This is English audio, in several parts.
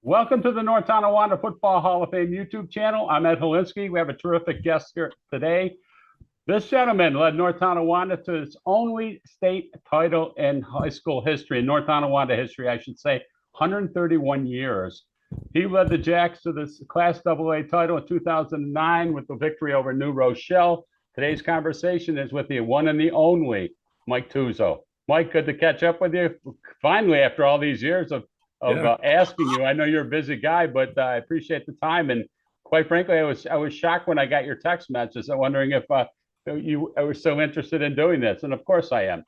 Welcome to the North Tonawanda Football Hall of Fame YouTube channel. I'm Ed Holinsky. We have a terrific guest here today. This gentleman led North Tonawanda to its only state title in high school history, in North Tonawanda history, I should say, 131 years. He led the Jacks to this Class AA title in 2009 with the victory over New Rochelle. Today's conversation is with the one and the only Mike Tuzzo. Mike, good to catch up with you. Finally, after all these years of asking you. I know you're a busy guy, but I appreciate the time. And quite frankly, I was shocked when I got your text messages. I'm wondering if you were so interested in doing this, and of course I am.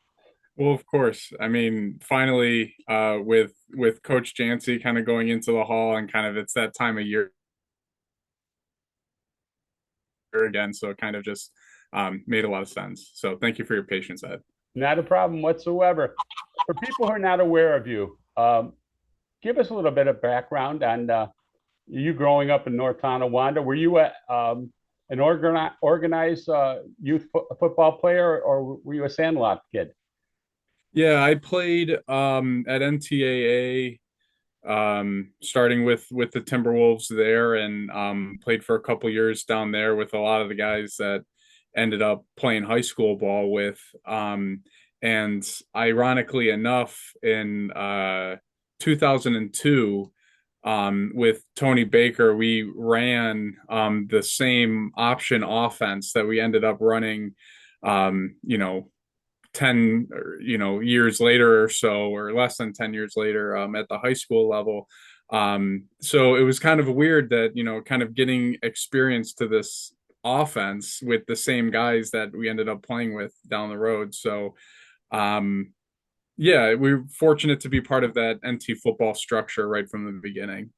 Well, of course. I mean, finally, with Coach Jancy kind of going into the hall, and kind of it's that time of year again, so it kind of just made a lot of sense. So thank you for your patience, Ed. Not a problem whatsoever. For people who are not aware of you, give us a little bit of background on you growing up in North Tonawanda. Were you an organized youth football player, or were you a sandlot kid? Yeah, I played at NTAA, starting with the Timberwolves there, and played for a couple years down there with a lot of the guys that ended up playing high school ball with. And ironically enough, in 2002, with Tony Baker, we ran the same option offense that we ended up running, 10 years later or so, or less than 10 years later, at the high school level. So it was kind of weird that, kind of getting experience to this offense with the same guys that we ended up playing with down the road. So yeah, we were fortunate to be part of that NT football structure right from the beginning.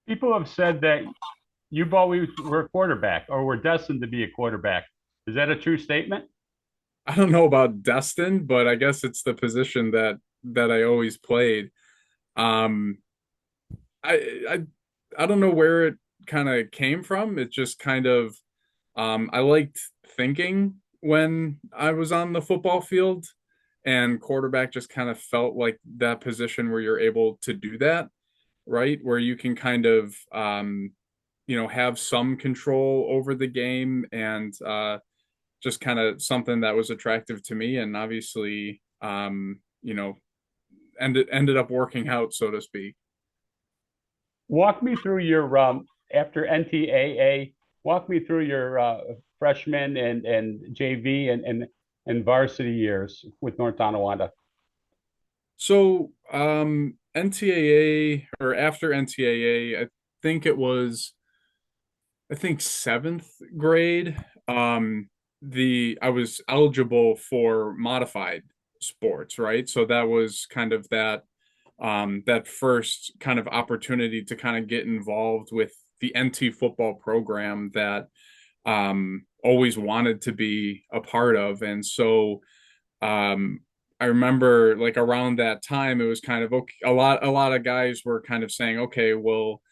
People have said that you've always were a quarterback or were destined to be a quarterback. Is that a true statement? I don't know about destined, but I guess it's the position that I always played. Um, I I don't know where it kind of came from. It just kind of I liked thinking when I was on the football field, and quarterback just kind of felt like that position where you're able to do that, right? Where you can kind of have some control over the game, and just kind of something that was attractive to me, and obviously ended up working out, so to speak. Walk me through your after NTAA. Walk me through your freshman and JV and varsity years with North Tonawanda. So NTAA, or after NTAA, I think seventh grade. I was eligible for modified sports, right? So that was kind of that first kind of opportunity to kind of get involved with the NT football program that always wanted to be a part of. And so um, I remember, like, around that time, it was kind of okay. A lot of guys were kind of saying, okay, well,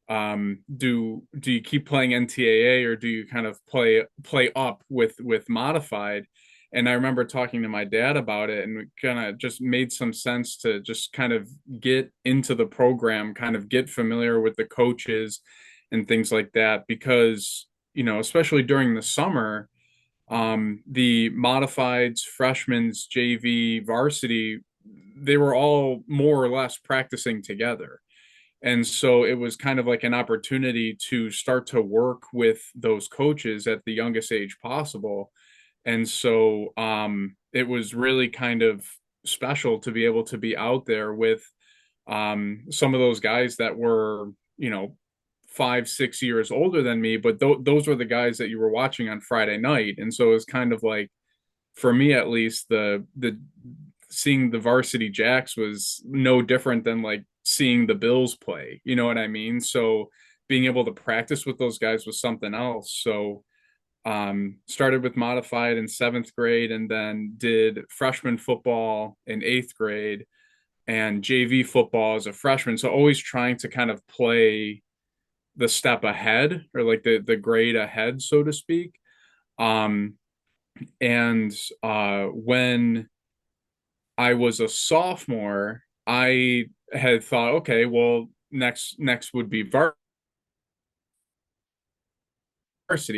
do you keep playing NTAA, or do you kind of play up with modified? And I remember talking to my dad about it, and it kind of just made some sense to just kind of get into the program, kind of get familiar with the coaches and things like that, because especially during the summer, the modifieds, freshmen's, JV, varsity, they were all more or less practicing together. And so it was kind of like an opportunity to start to work with those coaches at the youngest age possible. And so it was really kind of special to be able to be out there with some of those guys that were, 5, 6 years older than me, but those were the guys that you were watching on Friday night. And so it was kind of like, for me at least, the seeing the varsity Jacks was no different than like seeing the Bills play. You know what I mean? So being able to practice with those guys was something else. So started with modified in seventh grade, and then did freshman football in eighth grade, and JV football as a freshman. So always trying to kind of play the step ahead, or like the grade ahead, so to speak. Um, and when I was a sophomore I had thought, okay, well, next would be varsity.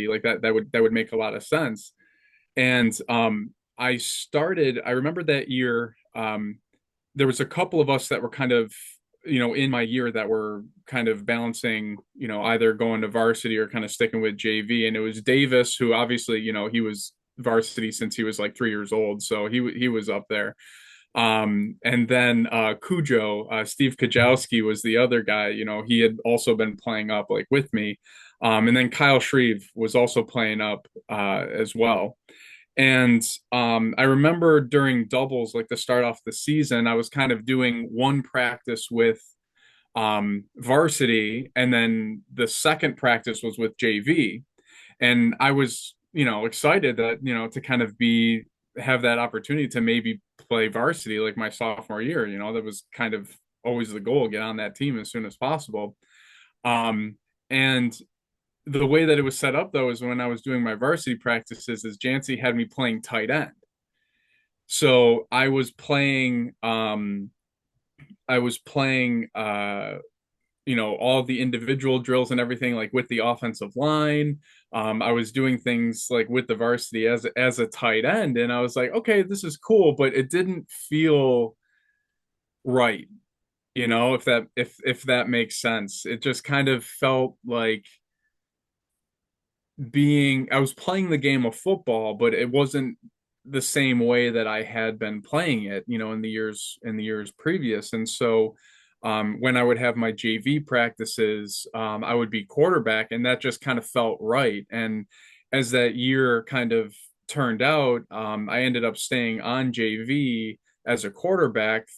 Like that would make a lot of sense. And I remember that year, there was a couple of us that were kind of, in my year that were kind of balancing, either going to varsity or kind of sticking with JV. And it was Davis, who obviously, he was varsity since he was like 3 years old. So he was up there. And then Cujo, Steve Kajowski was the other guy. He had also been playing up like with me. And then Kyle Shreve was also playing up as well. And I remember during doubles, like to start off the season, I was kind of doing one practice with varsity, and then the second practice was with JV. And I was, excited that, to kind of have that opportunity to maybe play varsity like my sophomore year. That was kind of always the goal, get on that team as soon as possible. And the way that it was set up though is when I was doing my varsity practices is Jancy had me playing tight end. So I was playing all the individual drills and everything like with the offensive line. I was doing things like with the varsity as a tight end, and I was like, okay, this is cool, but it didn't feel right, if that makes sense. It just kind of felt like I was playing the game of football, but it wasn't the same way that I had been playing it, in the years previous. And so when I would have my JV practices, I would be quarterback, and that just kind of felt right. And as that year kind of turned out, I ended up staying on JV as a quarterback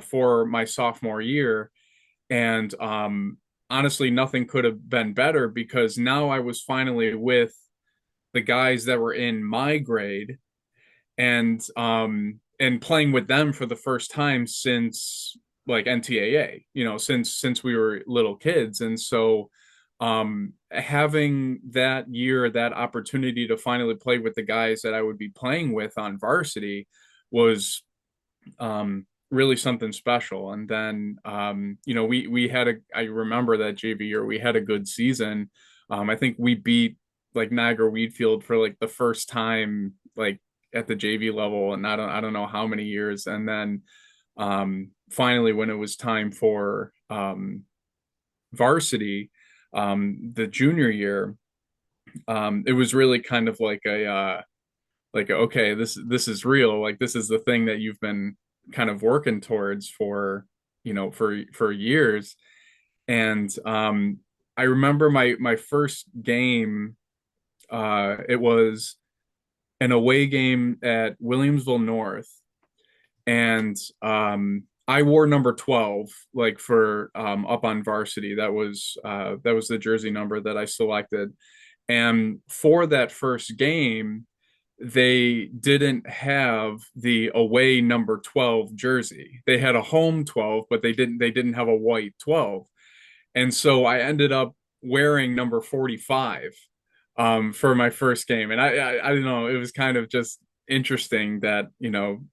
for my sophomore year. And honestly, nothing could have been better because now I was finally with the guys that were in my grade, and playing with them for the first time since like NTAA, since we were little kids. And so having that year, that opportunity to finally play with the guys that I would be playing with on varsity was really something special. And then I remember that JV year we had a good season. I think we beat like Niagara Wheatfield for like the first time like at the JV level, and I don't know how many years. And then finally when it was time for varsity, the junior year, it was really kind of like okay, this is real, like this is the thing that you've been kind of working towards for years. And I remember my first game, it was an away game at Williamsville North, and I wore number 12 like for up on varsity. That was the jersey number that I selected. And for that first game, they didn't have the away number 12 jersey. They had a home 12, but they didn't have a white 12. And so I ended up wearing number 45 for my first game. And I don't know, it was kind of just interesting that,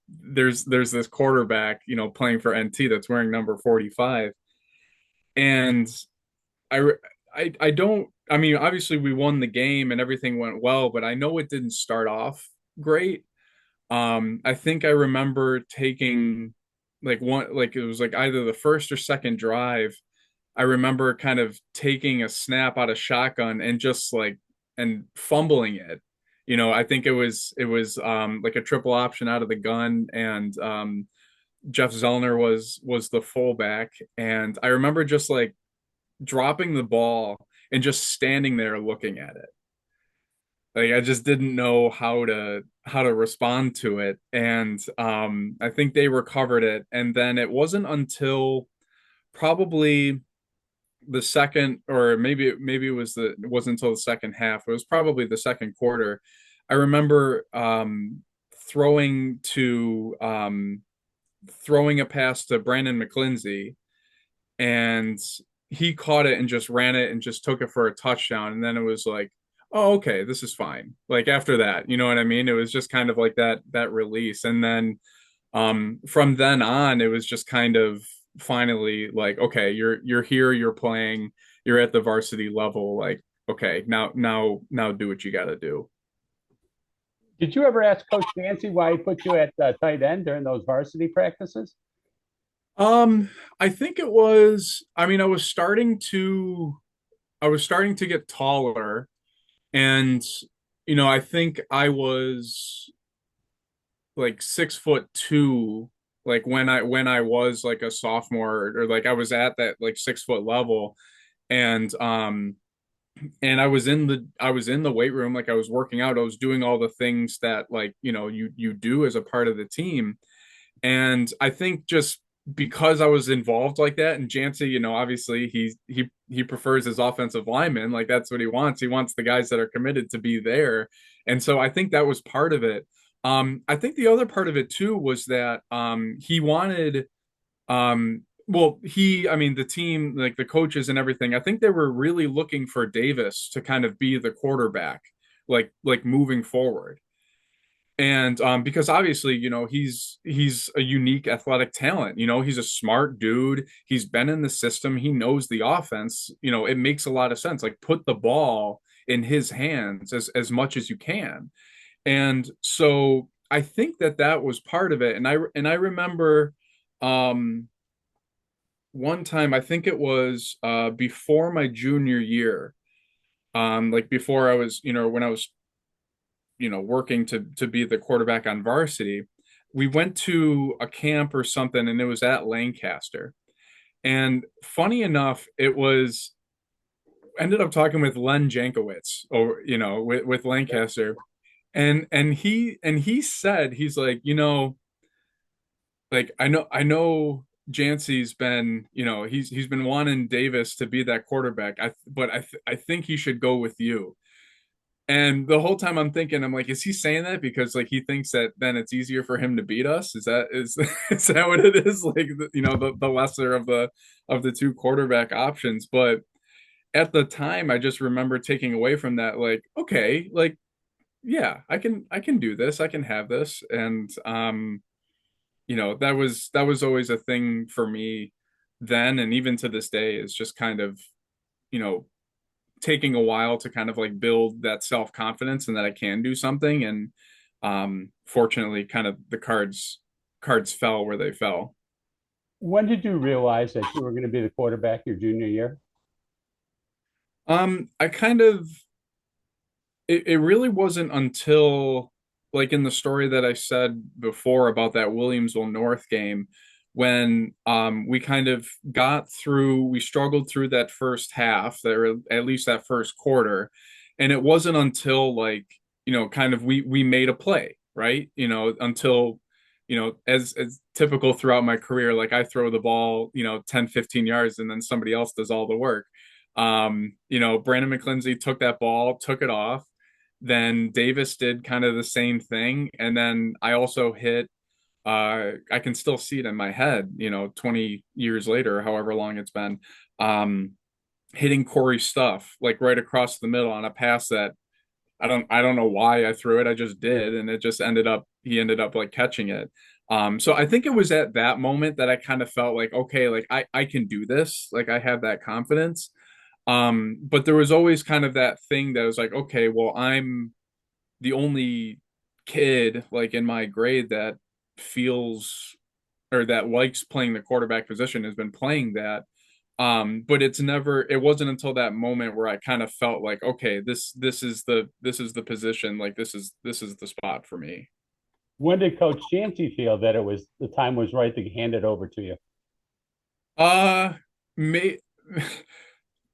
there's this quarterback, playing for NT that's wearing number 45. And I I don't, I mean, obviously we won the game and everything went well, but I know it didn't start off great. I think I remember taking like one, like it was like either the first or second drive. I remember kind of taking a snap out of shotgun and just like and fumbling it. I think it was like a triple option out of the gun, and Jeff Zellner was the fullback, and I remember just like dropping the ball and just standing there looking at it. Like I just didn't know how to respond to it. And I think they recovered it, and then it wasn't until probably the second, or maybe it wasn't until the second half. It was probably the second quarter. I remember throwing to throwing a pass to Brandon McClincy, and he caught it and just ran it and just took it for a touchdown. And then it was like, oh, okay, this is fine. Like after that, you know what I mean? It was just kind of like that release. And then From then on, it was just kind of finally like, okay, you're here, you're playing, you're at the varsity level. Like, okay, now do what you got to do. Did you ever ask Coach Dancy why he put you at tight end during those varsity practices? I think it was, I mean, I was starting to get taller, and I think I was like 6'2", like when I was like a sophomore, or like I was at that like 6 foot level. And I was in the weight room, like I was working out, I was doing all the things that, like, you do as a part of the team. And I think just because I was involved like that, and Jancy, obviously he prefers his offensive linemen, like that's what he wants. He wants the guys that are committed to be there. And so I think that was part of it. I think the other part of it too was that he wanted, well, I mean, the team, like the coaches and everything, I think they were really looking for Davis to kind of be the quarterback, like moving forward. And because obviously, he's a unique athletic talent. He's a smart dude. He's been in the system. He knows the offense. It makes a lot of sense. Like, put the ball in his hands as much as you can. And so I think that was part of it. And I remember um one time, I think it was before my junior year, like before I was, when I was, working to be the quarterback on varsity, we went to a camp or something, and it was at Lancaster. And funny enough, it was ended up talking with Len Jankowitz, or with Lancaster. And he said, he's like, like, I know Jancy's been, he's been wanting Davis to be that quarterback. But I think he should go with you. And the whole time I'm thinking, I'm like, is he saying that because, like, he thinks that then it's easier for him to beat us? Is that what it is? Like, the lesser of the two quarterback options. But at the time, I just remember taking away from that, like, okay, like, yeah, I can do this, I can have this. And that was always a thing for me then, and even to this day, is just kind of, you know taking a while to kind of like build that self-confidence and that I can do something. And fortunately, kind of the cards fell where they fell. When did you realize that you were going to be the quarterback your junior year? I kind of it really wasn't until, like, in the story that I said before about that Williamsville North game, when we kind of we struggled through that first half, or at least that first quarter. And it wasn't until, like, kind of we made a play, right? Until, as typical throughout my career, like, I throw the ball, 10, 15 yards, and then somebody else does all the work. Brandon McClincy took that ball, took it off. Then Davis did kind of the same thing. And then I also hit, I can still see it in my head, 20 years later, however long it's been, hitting Corey Stuff, like, right across the middle on a pass that I don't know why I threw it. I just did. And he ended up like catching it. So I think it was at that moment that I kind of felt like, okay, like, I can do this. Like, I have that confidence. But there was always kind of that thing that was like, okay, well, I'm the only kid, like, in my grade that feels, or that likes playing the quarterback position, has been playing that. But it wasn't until that moment where I kind of felt like, okay, this is the position, like, this is the spot for me. When did Coach Chansey feel that the time was right to hand it over to you? Uh, may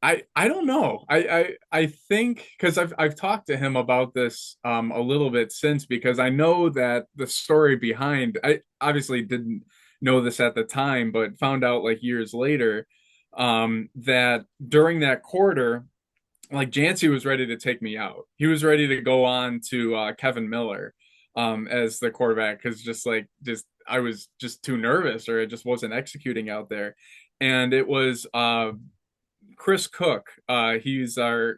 I don't know. I think, because I've talked to him about this a little bit since, because I know that the story behind, I obviously didn't know this at the time, but found out like years later, that during that quarter, like, Jancy was ready to take me out. He was ready to go on to Kevin Miller as the quarterback, because just I was just too nervous, or I just wasn't executing out there. And it was Chris Cook. He was our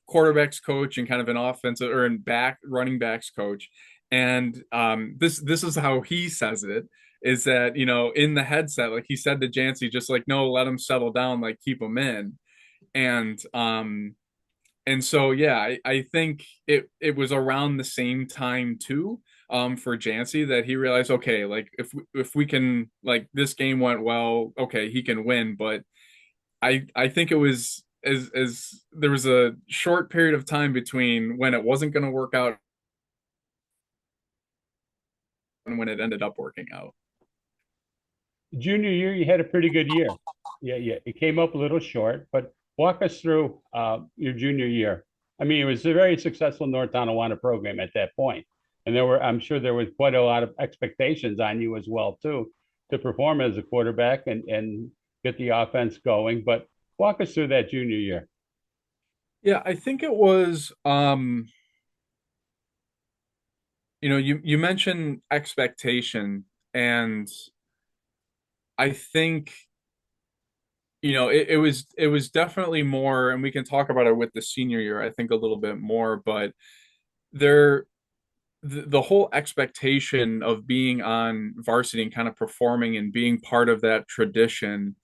quarterbacks coach, and kind of an offensive, or in back running backs coach. And this is how he says it, is that, in the headset, like he said to Jancy, just like, no, let him settle down, like keep him in. And so yeah, I think it was around the same time too, for Jancy, that he realized, okay, like if we can, like, this game went well, okay, he can win. But I think it was, as there was a short period of time between when it wasn't going to work out and when it ended up working out. Junior year, you had a pretty good year. Yeah, yeah. It came up a little short, but walk us through your junior year. I mean, it was a very successful North Tonawanda program at that point, and I'm sure there was quite a lot of expectations on you as well too, to perform as a quarterback and get the offense going. But walk us through that junior year. Yeah, I think it was, you mentioned expectation, and I think, it was definitely more, and we can talk about it with the senior year, I think, a little bit more. But there, the whole expectation of being on varsity and kind of performing and being part of that tradition,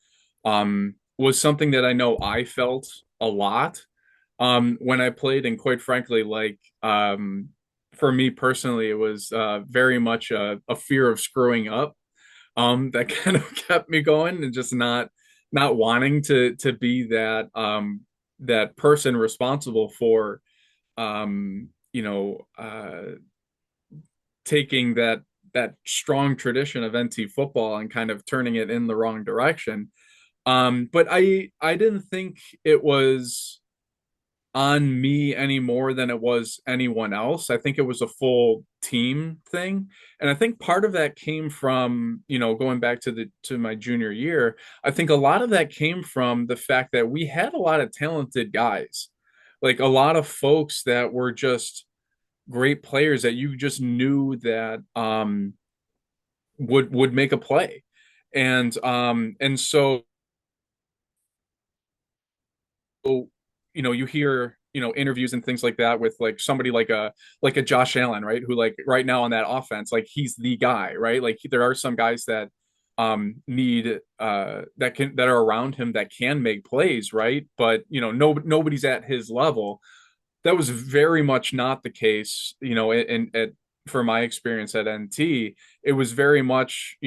was something that I know I felt a lot, when I played. And quite frankly, like, for me personally, it was very much a fear of screwing up, that kind of kept me going, and just not wanting to be that person responsible for, taking that strong tradition of NT football and kind of turning it in the wrong direction. But I didn't think it was on me any more than it was anyone else. I think it was a full team thing. And I think part of that came from, going back to my junior year, I think a lot of that came from the fact that we had a lot of talented guys. Like, a lot of folks that were just great players that you just knew that, would make a play. And so, you hear, interviews and things like that with, like, somebody like a Josh Allen, right, who, like, right now on that offense, like, he's the guy, right? Like, there are some guys that need that are around him that can make plays, right? But, nobody's at his level. That was very much not the case, for my experience at NT. It was very much,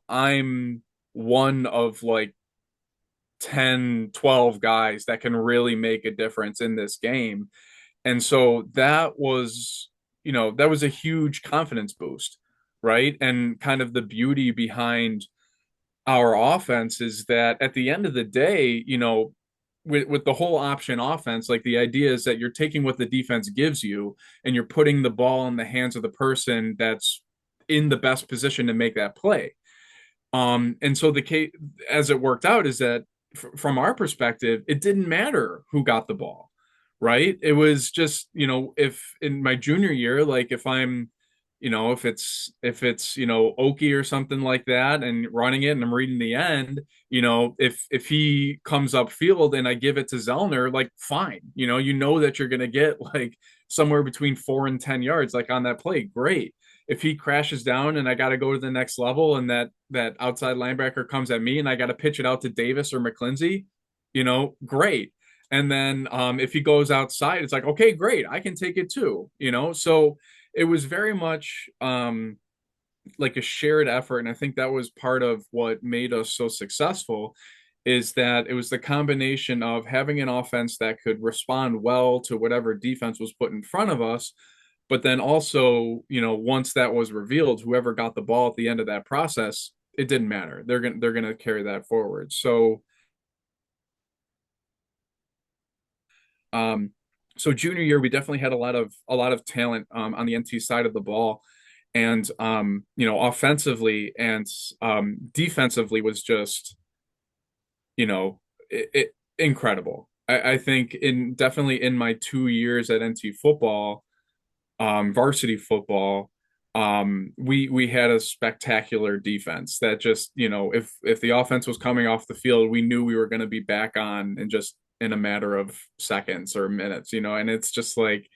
I'm one of, like, 10, 12 guys that can really make a difference in this game. And so that was a huge confidence boost, right? And kind of the beauty behind our offense is that at the end of the day, with the whole option offense, like, the idea is that you're taking what the defense gives you and you're putting the ball in the hands of the person that's in the best position to make that play. And so the case, as it worked out, is that from our perspective, it didn't matter who got the ball, right? It was just, if in my junior year, like, if it's Oki or something like that and running it and I'm reading the end, if he comes up field and I give it to Zellner, like, fine, that you're gonna get, like, somewhere between 4 and 10 yards, like, on that play, great. If he crashes down and I got to go to the next level, and that outside linebacker comes at me and I got to pitch it out to Davis or McClincy, great. And then, if he goes outside, it's like, okay, great, I can take it too. So it was very much, like, a shared effort. And I think that was part of what made us so successful, is that it was the combination of having an offense that could respond well to whatever defense was put in front of us. But then also, once that was revealed, whoever got the ball at the end of that process, it didn't matter. They're gonna carry that forward. So, um, so junior year, we definitely had a lot of talent, on the NT side of the ball. And, offensively and, defensively was just, incredible. I think, definitely in my 2 years at NT football, varsity football, we had a spectacular defense that just, if the offense was coming off the field, we knew we were going to be back on in just in a matter of seconds or minutes. And it's just like,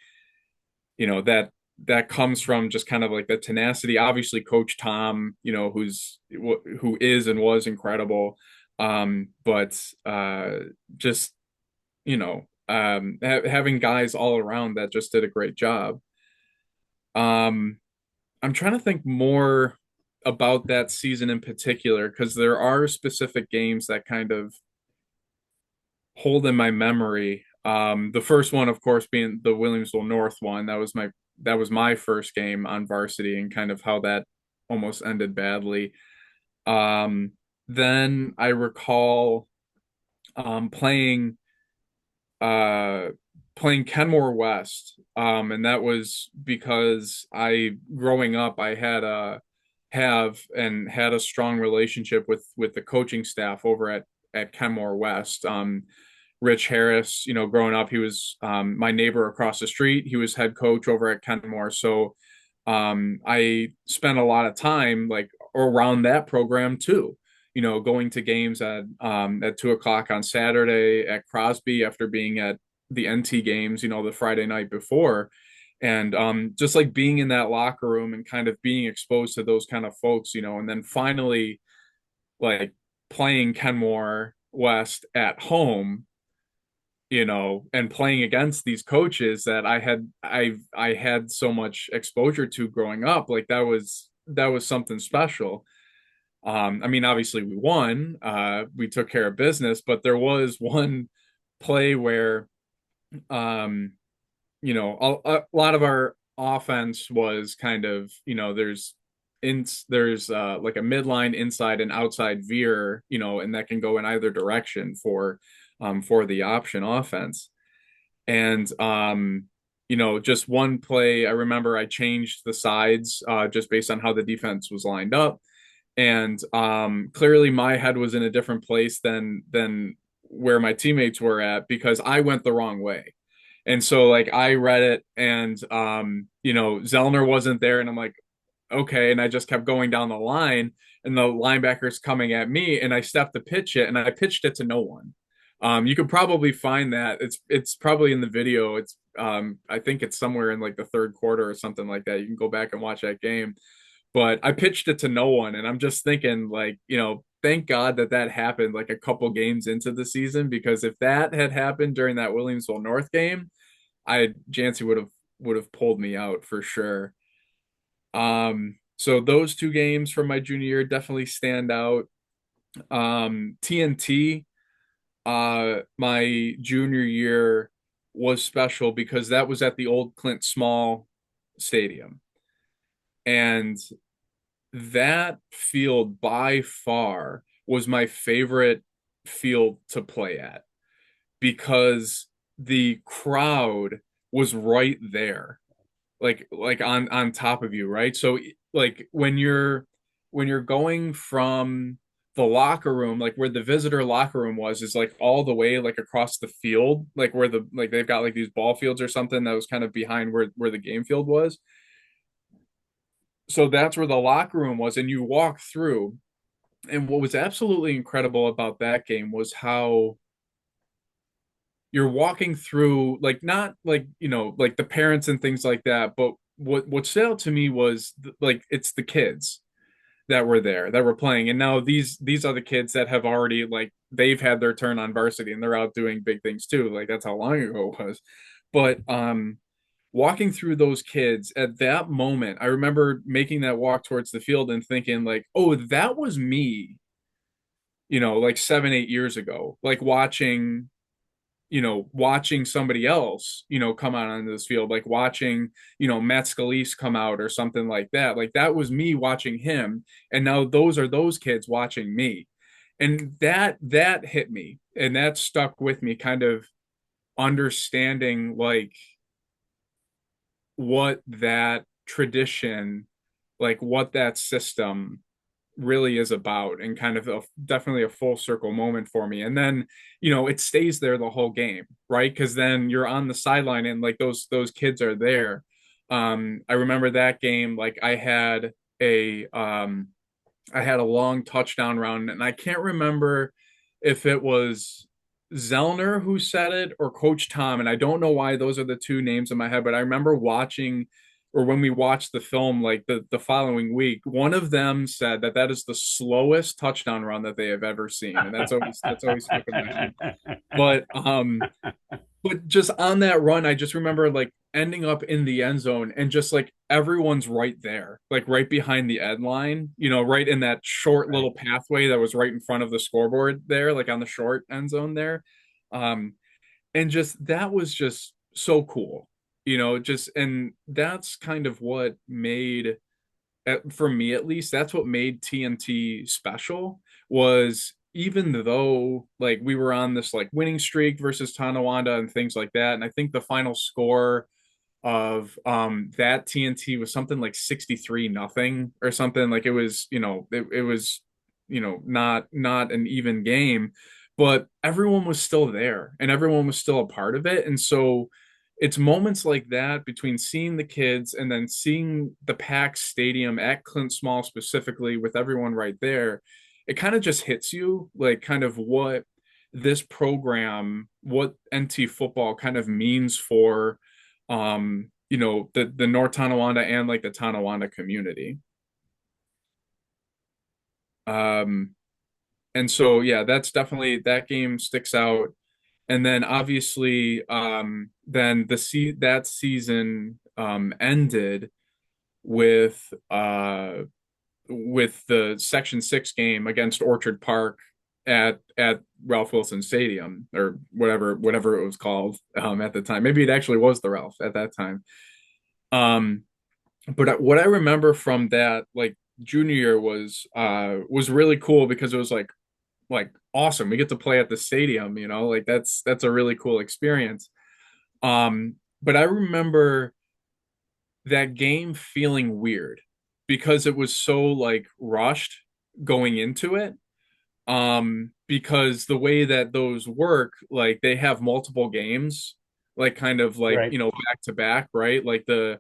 that that comes from just kind of like the tenacity. Obviously, Coach Tom, who is and was incredible. But just having guys all around that just did a great job. Um, I'm trying to think more about that season in particular because there are specific games that kind of hold in my memory. The first one, of course, being the Williamsville North one. That was my first game on varsity, and kind of how that almost ended badly. Um, then I recall playing uh playing Kenmore West. And that was because I growing up I had a have and had a strong relationship with the coaching staff over at Kenmore West. Rich Harris, growing up, he was my neighbor across the street. He was head coach over at Kenmore. So I spent a lot of time like around that program too. Going to games at 2 o'clock on Saturday at Crosby after being at the NT games, the Friday night before. And just like being in that locker room and kind of being exposed to those kind of folks, and then finally like playing Kenmore West at home, and playing against these coaches that I had so much exposure to growing up. Like that was something special. I mean, obviously we won, we took care of business, but there was one play where, um, a lot of our offense was kind of, there's like a midline inside and outside veer, and that can go in either direction for the option offense. And, just one play, I remember I changed the sides, just based on how the defense was lined up. And clearly my head was in a different place than where my teammates were at, because I went the wrong way. And so like I read it, and Zellner wasn't there, and I'm like, okay. And I just kept going down the line, and the linebacker's coming at me, and I stepped to pitch it, and I pitched it to no one. You could probably find that. It's probably in the video. I think it's somewhere in like the third quarter or something like that. You can go back and watch that game. But I pitched it to no one, and I'm just thinking like, thank God that happened like a couple games into the season, because if that had happened during that Williamsville North game, Jancy would have pulled me out for sure. So those two games from my junior year definitely stand out. TNT, my junior year was special because that was at the old Clint Small Stadium. And that field by far was my favorite field to play at, because the crowd was right there, like on top of you, right? So like when you're going from the locker room, like where the visitor locker room was, is like all the way like across the field, like where they've got like these ball fields or something that was kind of behind where the game field was. So that's where the locker room was, and you walk through. And what was absolutely incredible about that game was how you're walking through, like not like like the parents and things like that, but what stood out to me was like it's the kids that were there that were playing. And now these are the kids that have already, like, they've had their turn on varsity and they're out doing big things too. Like that's how long ago it was. But walking through those kids at that moment, I remember making that walk towards the field and thinking like, oh, that was me, like 7-8 years ago, like watching somebody else, come out on this field, like watching, Matt Scalise come out or something like that. Like that was me watching him. And now those are those kids watching me. And that hit me, and that stuck with me, kind of understanding like what that tradition, like what that system really is about, and kind of definitely a full circle moment for me. And then it stays there the whole game, right? Because then you're on the sideline and like those kids are there. I remember that game, like I had a long touchdown run, and I can't remember if it was Zellner who said it or Coach Tom, and I don't know why those are the two names in my head, but I remember watching or when we watched the film like the following week, one of them said that that is the slowest touchdown run that they have ever seen, and that's always stuck in my head. But but just on that run, I just remember like ending up in the end zone and just like everyone's right there, like right behind the end line, right in that short Right. little pathway that was right in front of the scoreboard there, like on the short end zone there. Um, and just that was just so cool, just and that's kind of what made for me at least, that's what made TNT special was even though like we were on this like winning streak versus Tonawanda and things like that. And I think the final score of that TNT was something like 63 nothing or something. Like it was, it was, not an even game, but everyone was still there and everyone was still a part of it. And so it's moments like that between seeing the kids and then seeing the packed stadium at Clint Small specifically with everyone right there. It kind of just hits you like kind of what this program, what NT football kind of means for the North Tonawanda and like the Tonawanda community. Um and so yeah, that's definitely that game sticks out. And then obviously then that season ended with the Section 6 game against Orchard Park at Ralph Wilson Stadium or whatever it was called at the time. Maybe it actually was the Ralph at that time. Um, but what I remember from that like junior year was really cool because it was like awesome. We get to play at the stadium, like that's a really cool experience. But I remember that game feeling weird because it was so like rushed going into it. Because the way that those work, like they have multiple games, like kind of like, Right. back to back, right? Like the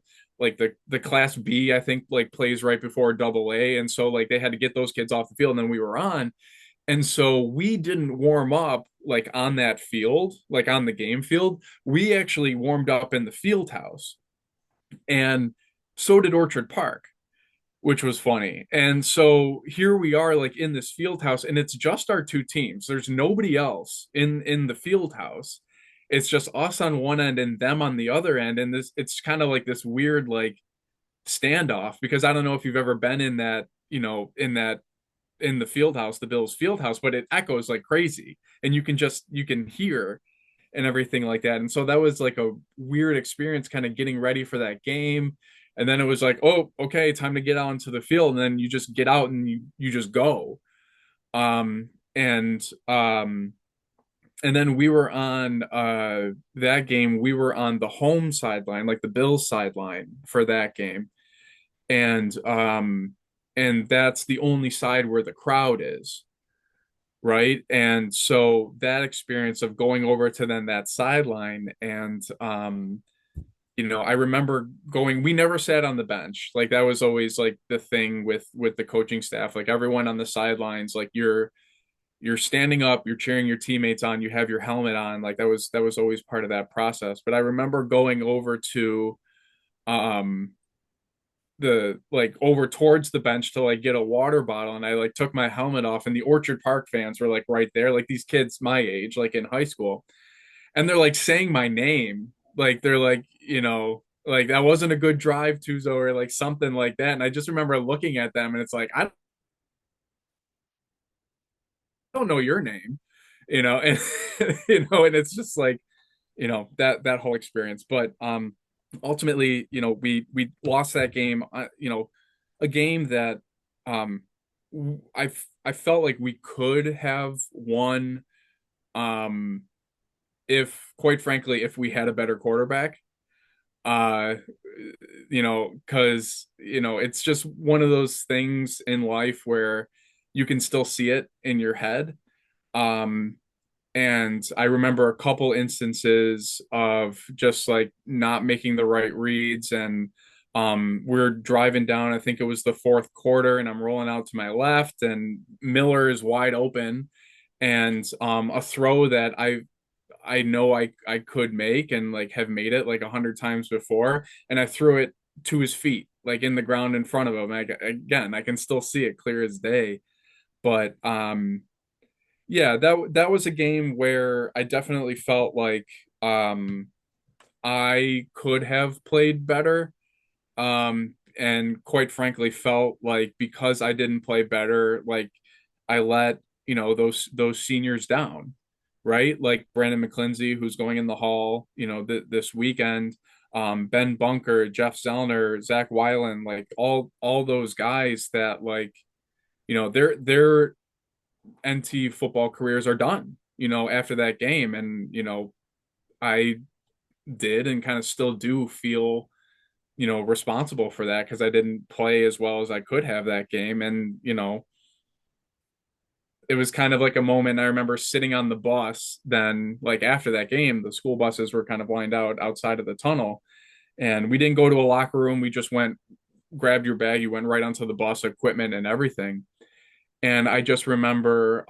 class B, I think like plays right before double A. And so like they had to get those kids off the field and then we were on. And so we didn't warm up like on that field, like on the game field. We actually warmed up in the field house. And so did Orchard Park, which was funny. And so here we are like in this field house and it's just our two teams. There's nobody else in the field house. It's just us on one end and them on the other end. And this it's kind of like this weird like standoff because I don't know if you've ever been in that, in the field house, the Bills field house, but it echoes like crazy and you can hear and everything like that. And so that was like a weird experience kind of getting ready for that game. And then it was like, oh, okay, time to get out into the field. And then you just get out and you just go. Um, and um, and then we were on that game, we were on the home sideline, like the Bills sideline for that game. And that's the only side where the crowd is, right? And so that experience of going over to then that sideline and I remember going, we never sat on the bench. Like that was always like the thing with the coaching staff. Like everyone on the sidelines, like you're standing up, you're cheering your teammates on, you have your helmet on. Like that was always part of that process. But I remember going over to um the like over towards the bench to like get a water bottle and I like took my helmet off and the Orchard Park fans were like right there, like these kids my age, like in high school, and they're like saying my name, like they're like, like that wasn't a good drive, Tuzzo, or like something like that. And I just remember looking at them and it's like, I don't know your name, and and it's just like, that whole experience. But ultimately, we lost that game, a game that um I felt like we could have won um if quite frankly if we had a better quarterback. uh because it's just one of those things in life where you can still see it in your head. um and I remember a couple instances of just like not making the right reads. And we're driving down, I think it was the fourth quarter, and I'm rolling out to my left, and Miller is wide open. And a throw that I know I could make and like have made it like 100 times before. And I threw it to his feet, like in the ground in front of him. Again, I can still see it clear as day. But yeah, that was a game where I definitely felt like I could have played better. And quite frankly, felt like because I didn't play better, like I let, those seniors down, right? Like Brandon McClincy, who's going in the hall, this weekend, Ben Bunker, Jeff Zellner, Zach Weiland, like all those guys that, like, their NT football careers are done, after that game. And, I did and kind of still do feel, responsible for that because I didn't play as well as I could have that game. And, it was kind of like a moment. I remember sitting on the bus then, like after that game, the school buses were kind of lined out outside of the tunnel. And we didn't go to a locker room. We just went, grabbed your bag, you went right onto the bus, equipment and everything. And I just remember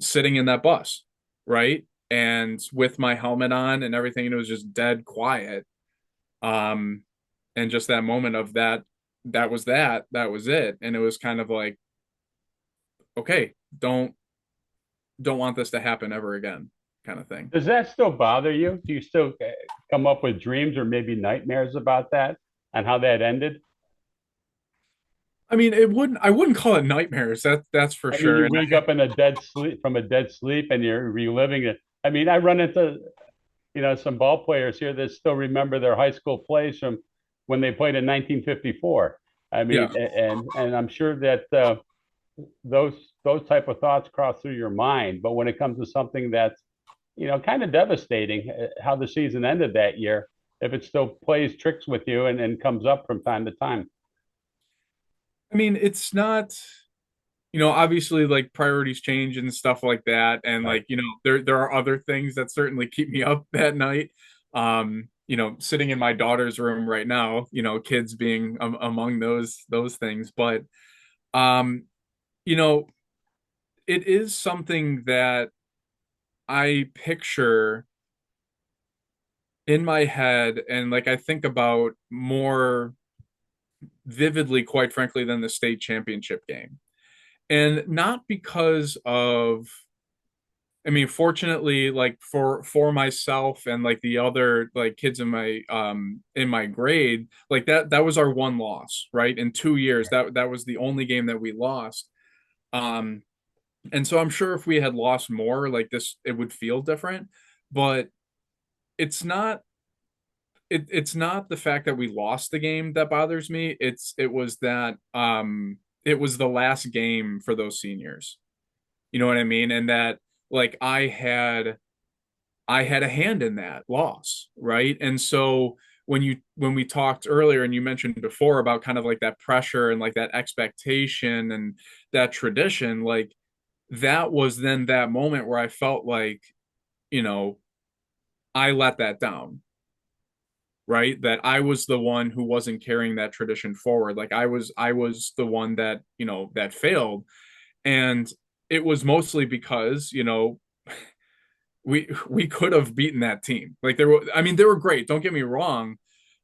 sitting in that bus, right? And with my helmet on and everything, and it was just dead quiet. Um, and just that moment of that was it. And it was kind of like, okay, don't want this to happen ever again, kind of thing. Does that still bother you? Do you still come up with dreams or maybe nightmares about that and how that ended? I mean, I wouldn't call it nightmares. That's for I mean, sure. you And wake up in a dead sleep from a dead sleep and you're reliving it. I mean, I run into, some ball players here that still remember their high school plays from when they played in 1954. I yeah, mean, and I'm sure that those those type of thoughts cross through your mind. But when it comes to something that's, kind of devastating, how the season ended that year, if it still plays tricks with you and comes up from time to time. I mean, it's not, obviously like priorities change and stuff like that. And Right. like, there are other things that certainly keep me up at night. Sitting in my daughter's room right now, kids being among those things. But um, you know, it is something that I picture in my head and like I think about more vividly, quite frankly, than the state championship game. And not because of, I mean, fortunately, like for myself and like the other like kids in my grade, like that was our one loss, right? In 2 years, that was the only game that we lost. Um, and so I'm sure if we had lost more, like this, it would feel different. But it's not it's not the fact that we lost the game that bothers me. It was the last game for those seniors. You know what I mean? And that like I had a hand in that loss, right? And so when we talked earlier and you mentioned before about kind of like that pressure and like that expectation and that tradition, like that was then that moment where I felt like, you know, I let that down, right? That I was the one who wasn't carrying that tradition forward. Like I was the one that, that failed. And it was mostly because, we could have beaten that team. Like I mean, they were great. Don't get me wrong.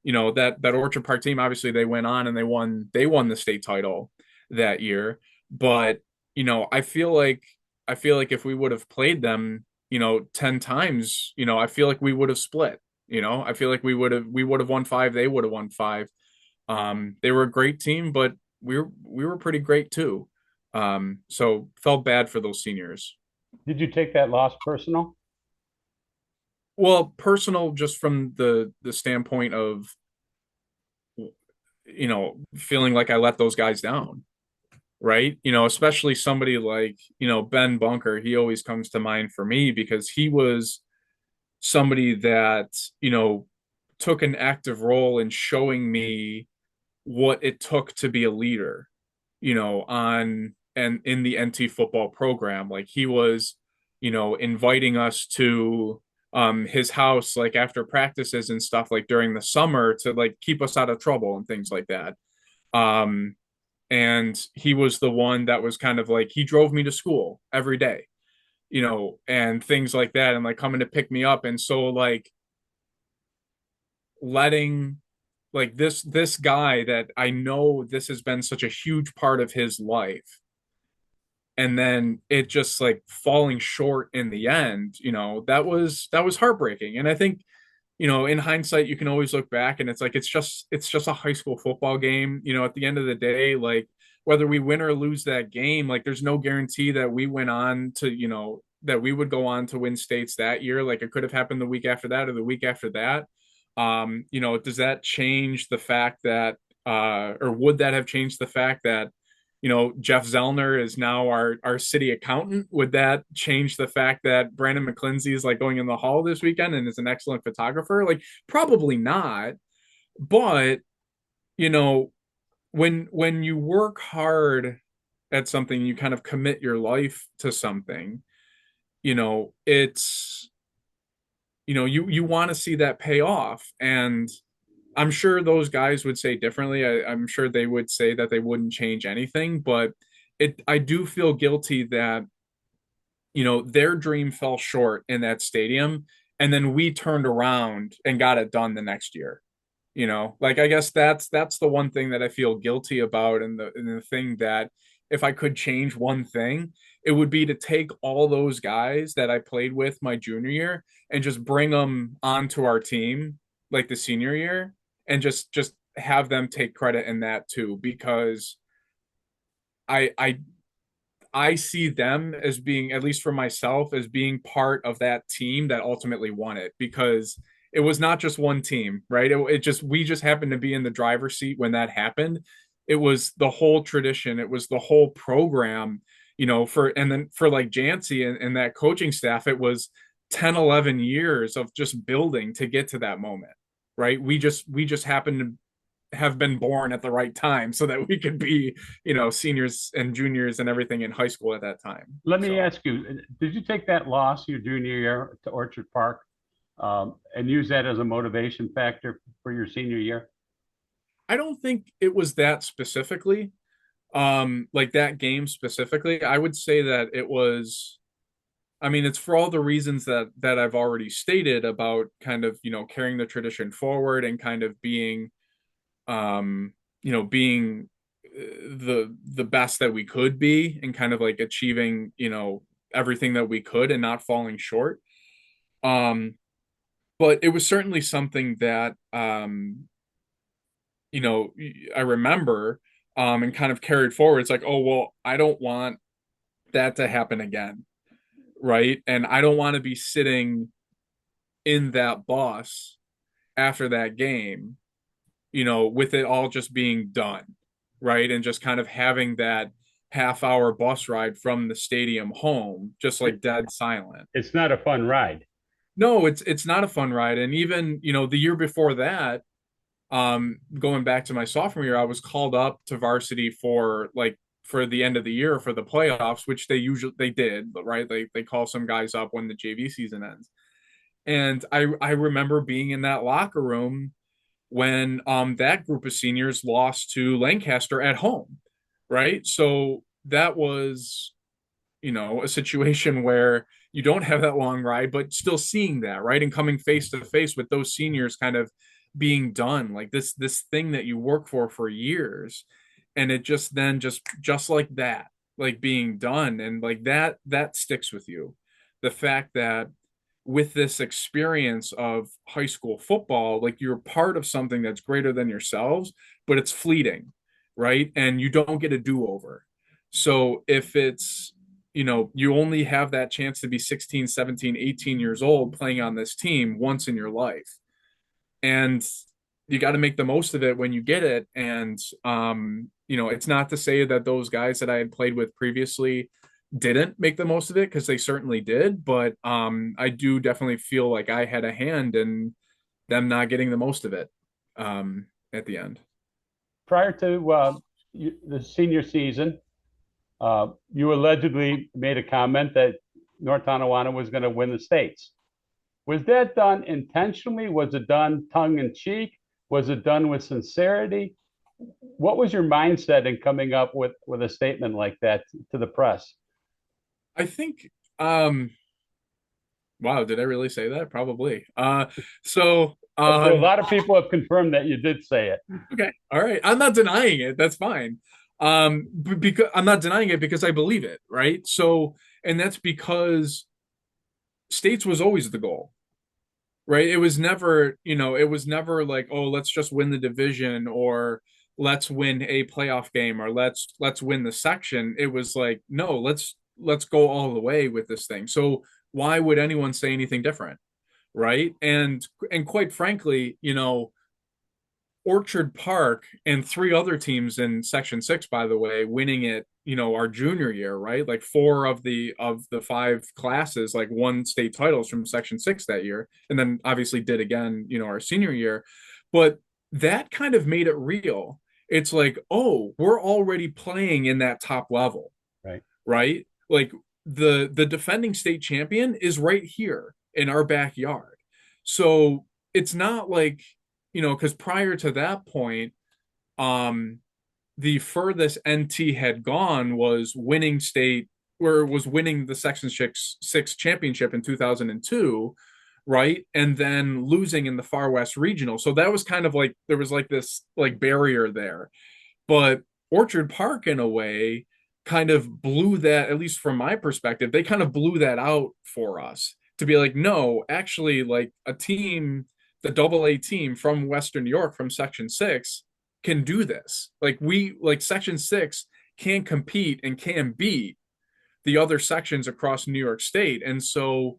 That Orchard Park team, obviously they went on and they won the state title that year. But, I feel like if we would have played them, 10 times, I feel like we would have split. I feel like we would have won five, they would have won five. They were a great team, but we were pretty great too. So felt bad for those seniors. Did you take that loss personal? Well, personal just from the standpoint of, feeling like I let those guys down, right? Especially somebody like, Ben Bunker, he always comes to mind for me because he was somebody that, took an active role in showing me what it took to be a leader, on and in the NT football program. Like he was, inviting us to his house like after practices and stuff like during the summer to like keep us out of trouble and things like that. Um and he was the one that was kind of like he drove me to school every day, and things like that and like coming to pick me up. And so like letting like this guy that I know this has been such a huge part of his life, and then it just like falling short in the end, that was heartbreaking. And I think, in hindsight, you can always look back and it's like it's just a high school football game. At the end of the day, like whether we win or lose that game, like there's no guarantee that we went on to, that we would go on to win states that year. Like it could have happened the week after that or the week after that. Does that change the fact that or would that have changed the fact that Jeff Zellner is now our city accountant? Would that change the fact that Brandon McClinsey is like going in the hall this weekend and is an excellent photographer? Like probably not. But you know, when you work hard at something, you kind of commit your life to something, it's you want to see that pay off. And I'm sure those guys would say differently. I'm sure they would say that they wouldn't change anything, but I do feel guilty that, their dream fell short in that stadium. And then we turned around and got it done the next year. Like I guess that's the one thing that I feel guilty about. And the thing that if I could change one thing, it would be to take all those guys that I played with my junior year and just bring them onto our team like the senior year and just have them take credit in that too, because I I see them as being, at least for myself, as being part of that team that ultimately won it, because it was not just one team, right? It just we just happened to be in the driver's seat when that happened. It was the whole tradition, it was the whole program, and then for like Jancy and that coaching staff, it was 10, 11 years of just building to get to that moment, right? We just happened to have been born at the right time so that we could be, seniors and juniors and everything in high school at that time. Let me So ask you, did you take that loss your junior year to Orchard Park and use that as a motivation factor for your senior year? I don't think it was that specifically, like that game specifically. I would say that it was, I mean, it's for all the reasons that I've already stated about kind of, carrying the tradition forward and kind of being being the best that we could be and kind of like achieving, everything that we could and not falling short. Um, but it was certainly something that you know, I remember and kind of carried forward. It's like, oh well, I don't want that to happen again, right? And I don't want to be sitting in that bus after that game, with it all just being done, right? And just kind of having that half-hour bus ride from the stadium home, just like dead silent. It's not a fun ride. No, it's not a fun ride. And even, the year before that, going back to my sophomore year, I was called up to varsity for the end of the year for the playoffs, which they did, right? They call some guys up when the JV season ends. And I remember being in that locker room when that group of seniors lost to Lancaster at home, right? So that was, a situation where you don't have that long ride, but still seeing that, right? And coming face to face with those seniors kind of being done, like this thing that you work for years. And it just like that, like being done. And like that sticks with you. The fact that with this experience of high school football, like you're part of something that's greater than yourselves, but it's fleeting, right? And you don't get a do-over. So if it's, you only have that chance to be 16, 17, 18 years old playing on this team once in your life. And you got to make the most of it when you get it. And, it's not to say that those guys that I had played with previously didn't make the most of it, because they certainly did, but I do definitely feel like I had a hand in them not getting the most of it at the end. Prior to the senior season, you allegedly made a comment that North Tonawanda was going to win the states. Was that done intentionally? Was it done tongue in cheek? Was it done with sincerity? What was your mindset in coming up with a statement like that to the press? I think um Wow, did I really say that? Probably. So A lot of people have confirmed that you did say it. okay, all right. I'm not denying it. That's fine. Because I'm not denying it because I believe it, right? So, and that's because states was always the goal, right? It was never, it was never like, oh, let's just win the division or let's win a playoff game or let's win the section. It was like, no, let's go all the way with this thing. So why would anyone say anything different, right? And quite frankly, Orchard Park and three other teams in Section 6, by the way, winning it, our junior year, right? Like four of the five classes, like won state titles from Section 6 that year, and then obviously did again, our senior year. But that kind of made it real. It's like, oh, we're already playing in that top level, Right. right? Like the defending state champion is right here in our backyard. So it's not like, because prior to that point, um, the furthest NT had gone was winning state, where was winning the Section 6 championship in 2002, right? And then losing in the Far West Regional. So that was kind of like there was like this like barrier there. But Orchard Park, in a way, kind of blew that, at least from my perspective, they kind of blew that out for us to be like, no, actually, like a team, the AA team from Western New York, from Section 6, can do this. Like Section 6 can compete and can beat the other sections across New York State. And so,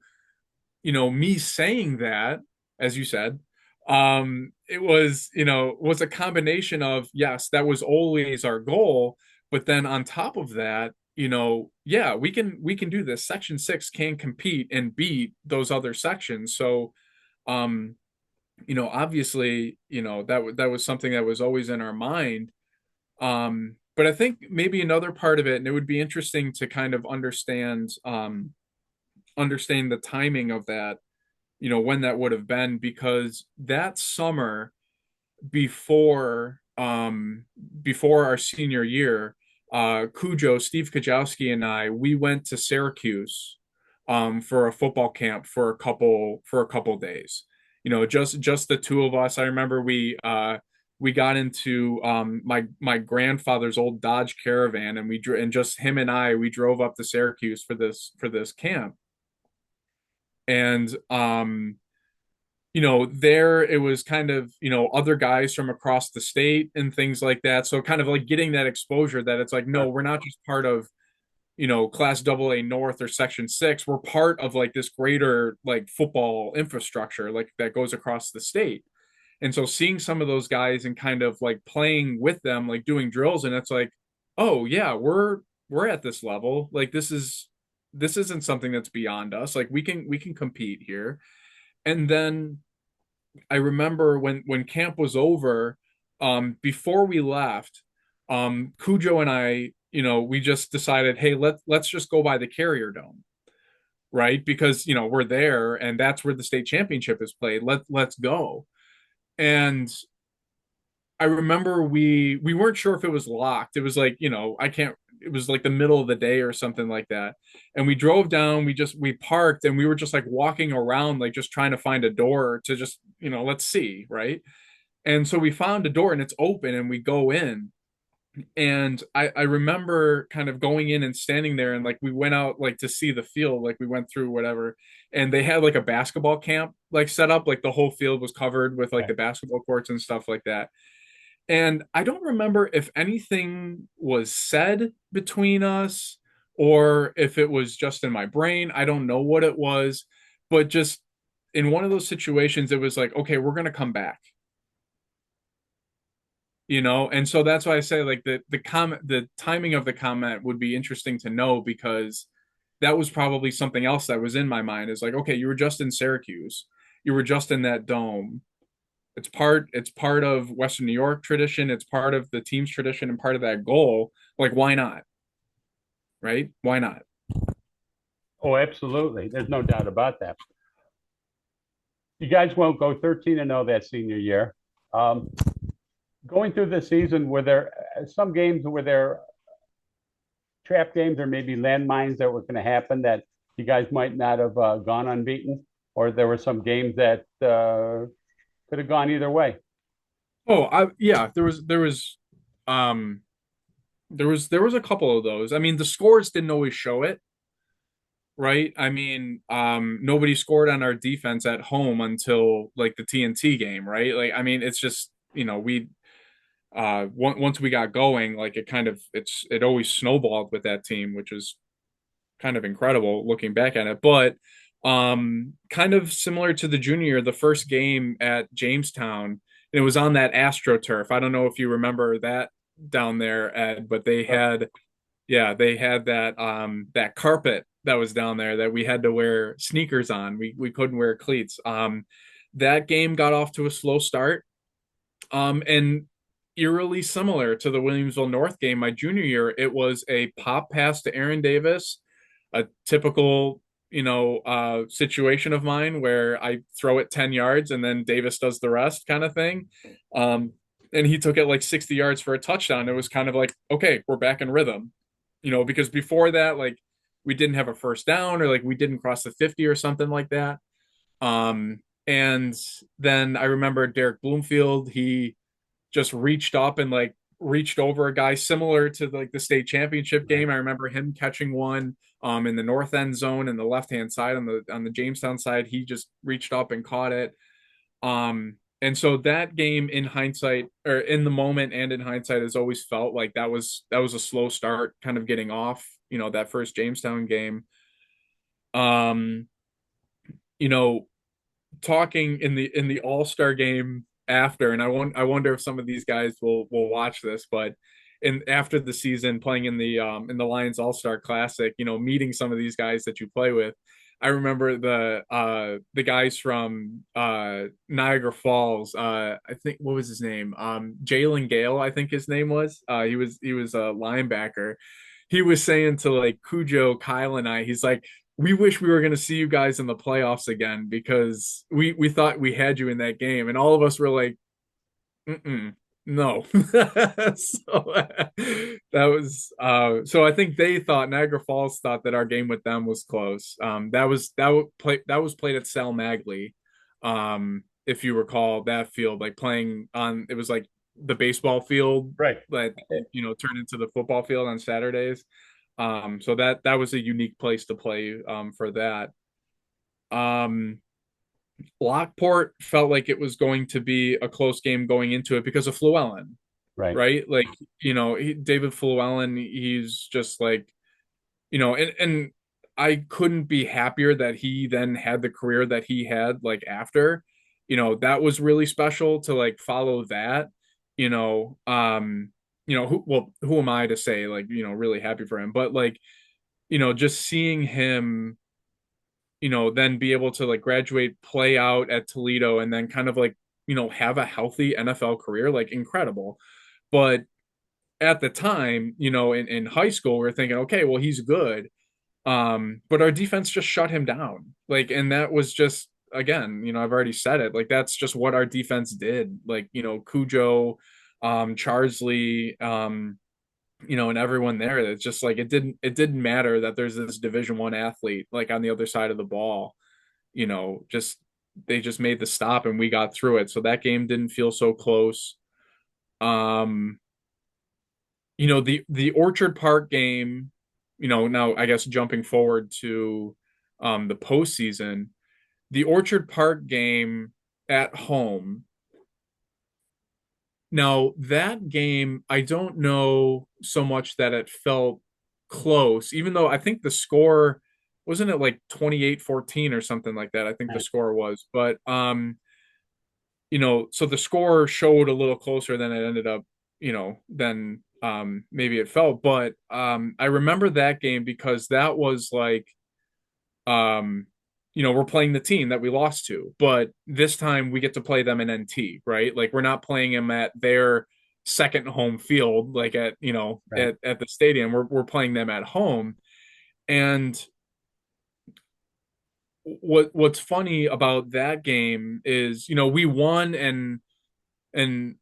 me saying that, as you said, it was a combination of, yes, that was always our goal, but then on top of that, yeah, we can do this. Section 6 can compete and beat those other sections. So um obviously, that was something that was always in our mind. But I think maybe another part of it, and it would be interesting to kind of understand the timing of that, when that would have been, because that summer before our senior year, Steve Kajowski and I, we went to Syracuse for a football camp for a couple days. Just the two of us. I remember we got into my grandfather's old Dodge Caravan, and and just him and we drove up to Syracuse for this camp. And there it was kind of, other guys from across the state and things like that. So kind of like getting that exposure that it's like, no, we're not just part of, Class AA North or Section 6. We're part of like this greater like football infrastructure like that goes across the state. And so seeing some of those guys and kind of like playing with them, like doing drills, and it's like, oh yeah, we're at this level. Like this isn't something that's beyond us. Like we can compete here. And then I remember when camp was over, before we left, Cujo and I, we just decided, hey, let's just go by the Carrier Dome, right? Because we're there, and that's where the state championship is played. Let's go. And I remember we weren't sure if it was locked. It was like, I can't. It was like the middle of the day or something like that. And we drove down. We parked, and we were just like walking around, like just trying to find a door to just, let's see, right? And so we found a door, and it's open, and we go in. And I remember kind of going in and standing there, and like we went out like to see the field, like we went through whatever, and they had like a basketball camp like set up, like the whole field was covered with like the basketball courts and stuff like that. And I don't remember if anything was said between us or if it was just in my brain. I don't know what it was, but just in one of those situations, it was like, okay, we're going to come back. And so that's why I say like the timing of the comment would be interesting to know, because that was probably something else that was in my mind, is like, okay, you were just in Syracuse, you were just in that dome. It's part of Western New York tradition. It's part of the team's tradition and part of that goal. Like, why not? Right? Why not? Oh, absolutely. There's no doubt about that. You guys won't go 13-0 that senior year. Going through the season, were there some games, were there trap games or maybe landmines that were going to happen that you guys might not have gone unbeaten, or there were some games that could have gone either way. Oh, yeah, um there was a couple of those. I mean, the scores didn't always show it, right? I mean, nobody scored on our defense at home until like the TNT game, right? Like, I mean, it's just, we once we got going, like it always snowballed with that team, which is kind of incredible looking back at it. But kind of similar to the junior, the first game at Jamestown, and it was on that AstroTurf. I don't know if you remember that down there, Ed, but they had that carpet that was down there that we had to wear sneakers on. We couldn't wear cleats. That game got off to a slow start. And eerily similar to the Williamsville North game my junior year, it was a pop pass to Aaron Davis, a typical, situation of mine where I throw it 10 yards and then Davis does the rest kind of thing. And he took it like 60 yards for a touchdown. It was kind of like, okay, we're back in rhythm, because before that, like we didn't have a first down or like we didn't cross the 50 or something like that. And then I remember Derek Bloomfield, he just reached up and like reached over a guy similar to like the state championship game. I remember him catching one in the north end zone and the left hand side on the Jamestown side. He just reached up and caught it. And so that game in hindsight or in the moment and in hindsight has always felt like that was a slow start kind of getting off, that first Jamestown game. Um, you know, talking in the All-Star game after, and I wonder if some of these guys will watch this, but after the season playing in the Lions All-Star Classic, meeting some of these guys that you play with. I remember the guys from Niagara Falls. I think what was his name? Jalen Gale, I think his name was. He was a linebacker. He was saying to like Cujo, Kyle, and I, he's like, we wish we were going to see you guys in the playoffs again because we thought we had you in that game, and all of us were like, mm-mm, no. So that was so I think they thought Niagara Falls thought that our game with them was close. That was played at Sal Magley, if you recall that field, like playing on, it was like the baseball field Right. that turned into the football field on Saturdays. So that was a unique place to play for that. Um, Lockport felt like it was going to be a close game going into it because of Fluellen, Right. right? Like, David Fluellen, he's just like, and I couldn't be happier that he then had the career that he had like after, that was really special to like follow that, you know, um, who am I to say like, really happy for him, but like, just seeing him, then be able to like graduate, play out at Toledo, and then kind of like, have a healthy NFL career, like incredible. But at the time, in high school, we are thinking, okay, well, he's good. But our defense just shut him down. Like, and that was just, again, I've already said it. Like, that's just what our defense did. Like, Cujo, Charsley, and everyone there. It's just like it didn't matter that there's this Division I athlete like on the other side of the ball. Just they just made the stop and we got through it. So that game didn't feel so close. Um, the Orchard Park game, now I guess jumping forward to the postseason, the Orchard Park game at home. Now, that game, I don't know so much that it felt close, even though I think the score wasn't it like 28-14 or something like that. I think the Right. score was, but so the score showed a little closer than it ended up, than maybe it felt. But I remember that game because that was like um we're playing the team that we lost to, but this time we get to play them in NT, right? Like we're not playing them at their second home field, like at Right. at the stadium. We're playing them at home. And what's funny about that game is, we won, and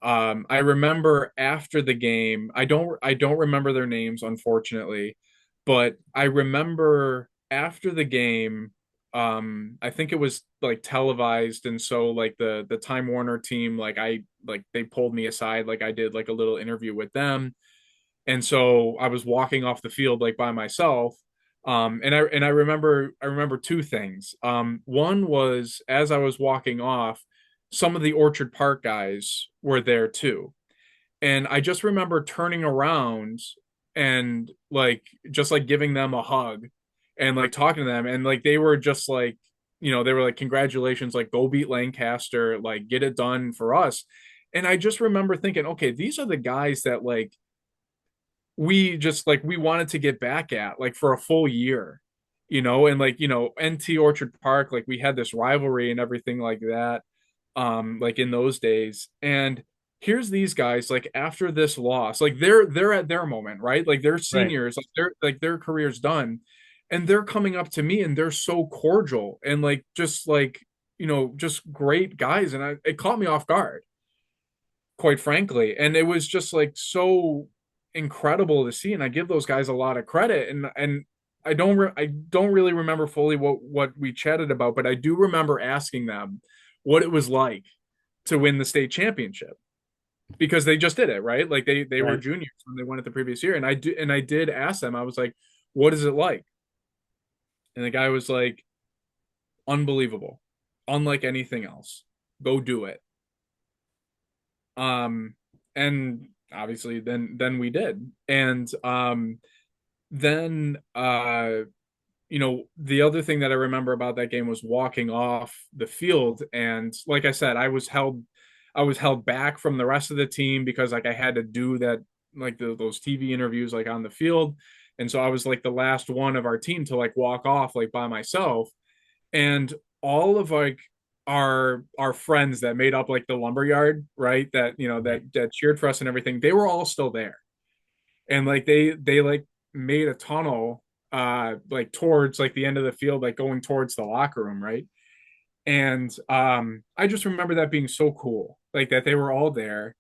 I remember after the game, I don't remember their names, unfortunately, but I remember after the game, I think it was like televised, and so like the Time Warner team, like they pulled me aside, like I did like a little interview with them. And so I was walking off the field like by myself. And I remember two things. One was as I was walking off, some of the Orchard Park guys were there too. And I just remember turning around and like just like giving them a hug and like talking to them, and like they were just like, they were like, congratulations, like go beat Lancaster, like get it done for us. And I just remember thinking, okay, these are the guys that like we wanted to get back at like for a full year, and like, NT Orchard Park, like we had this rivalry and everything like that, like in those days. And here's these guys like after this loss, like they're at their moment, right? Like they're Right. seniors, like their career's done, and they're coming up to me and they're so cordial and like just like, just great guys. And it caught me off guard, quite frankly. And it was just like so incredible to see. And I give those guys a lot of credit. And I don't really remember fully what we chatted about, but I do remember asking them what it was like to win the state championship, because they just did it, right? Like they were Right. juniors when they won it the previous year. And I did ask them, I was like, what is it like? And the guy was like, unbelievable, unlike anything else. Go do it. um and obviously then we did. And then the other thing that I remember about that game was walking off the field, and like I said, I was held back from the rest of the team because like I had to do that, like those TV interviews like on the field. And so I was like the last one of our team to like walk off like by myself. And all of like our friends that made up like the lumberyard, right, that that cheered for us and everything, they were all still there. And like they like made a tunnel like towards like the end of the field, like going towards the locker room, right? And I just remember that being so cool, like that they were all there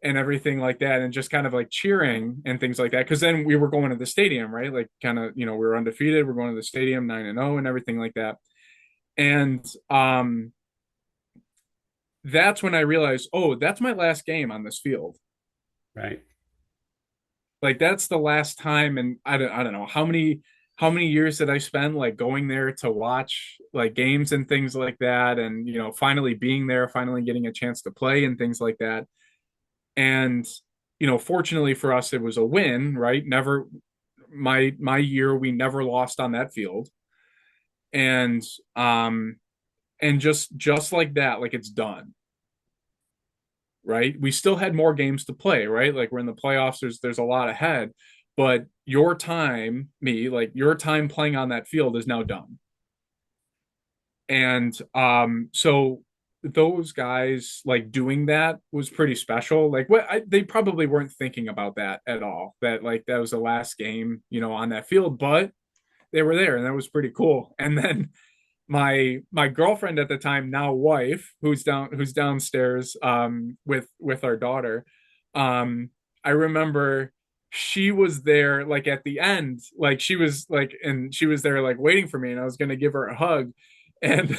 and everything like that, and just kind of like cheering and things like that, because then we were going to the stadium, right? Like kind of, we were undefeated, we're going to the stadium 9-0 and everything like that. And that's when I realized, oh, that's my last game on this field. Right. Like that's the last time. And I don't know how many years did I spend like going there to watch like games and things like that, and finally being there, finally getting a chance to play and things like that. And fortunately for us, it was a win, right? Never my year, we never lost on that field. And just like that, like it's done, right? We still had more games to play, right? Like we're in the playoffs, there's a lot ahead, but your time playing on that field is now done. And so those guys like doing that was pretty special. Like they probably weren't thinking about that at all, that like that was the last game, on that field, but they were there, and that was pretty cool. And then my girlfriend at the time, now wife, who's downstairs with our daughter, I remember she was there like at the end, like she was like, and she was there like waiting for me, and I was going to give her a hug. And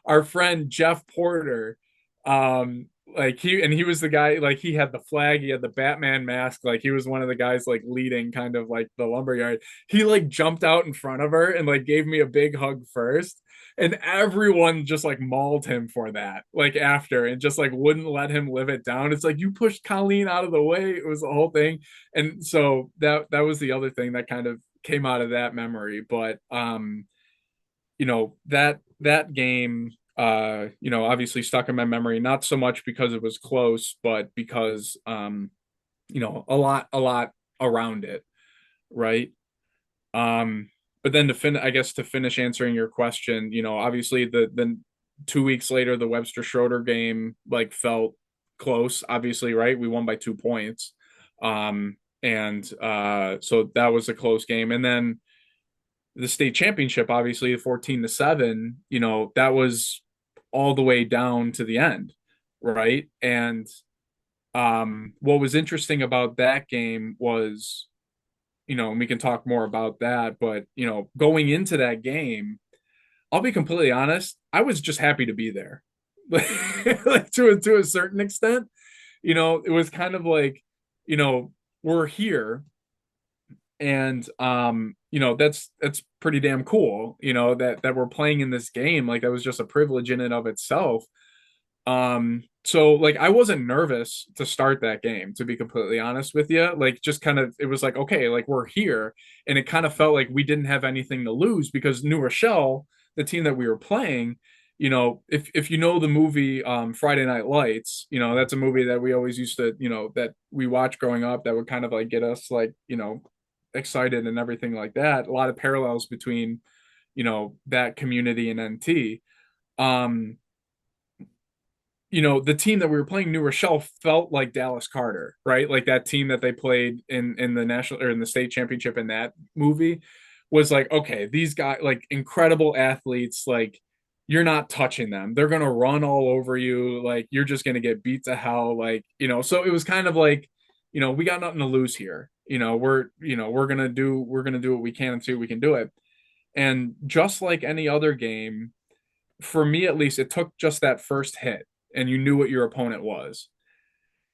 our friend Jeff Porter, like he was the guy, like he had the flag, he had the Batman mask, like he was one of the guys like leading kind of like the lumberyard. He like jumped out in front of her and like gave me a big hug first, and everyone just like mauled him for that, like after, and just like wouldn't let him live it down. It's like, you pushed Colleen out of the way, it was the whole thing. And so that was the other thing that kind of came out of that memory. But that game, obviously stuck in my memory, not so much because it was close, but because a lot around it, right? But then to finish answering your question, obviously the 2 weeks later, the Webster Schroeder game like felt close, obviously, right? We won by 2 points. And so that was a close game. And then the state championship, obviously, 14-7, that was all the way down to the end, right? And what was interesting about that game was and we can talk more about that. But, going into that game, I'll be completely honest, I was just happy to be there. Like to a certain extent, it was kind of like, we're here, and that's pretty damn cool, that we're playing in this game. Like, that was just a privilege in and of itself. So like I wasn't nervous to start that game, to be completely honest with you. Like, just kind of, it was like, okay, like we're here, and it kind of felt like we didn't have anything to lose, because New Rochelle, the team that we were playing, if you know the movie Friday Night Lights, that's a movie that we always used to, that we watched growing up, that would kind of like get us like, excited and everything like that. A lot of parallels between, that community and NT. Um, the team that we were playing, New Rochelle, felt like Dallas Carter, right? Like that team that they played in the national or in the state championship in that movie was like, okay, these guys, like, incredible athletes, like, you're not touching them. They're gonna run all over you, like you're just gonna get beat to hell, like, so it was kind of like, we got nothing to lose here. We're gonna do what we can and see what we can do it. And just like any other game, for me at least, it took just that first hit, and you knew what your opponent was.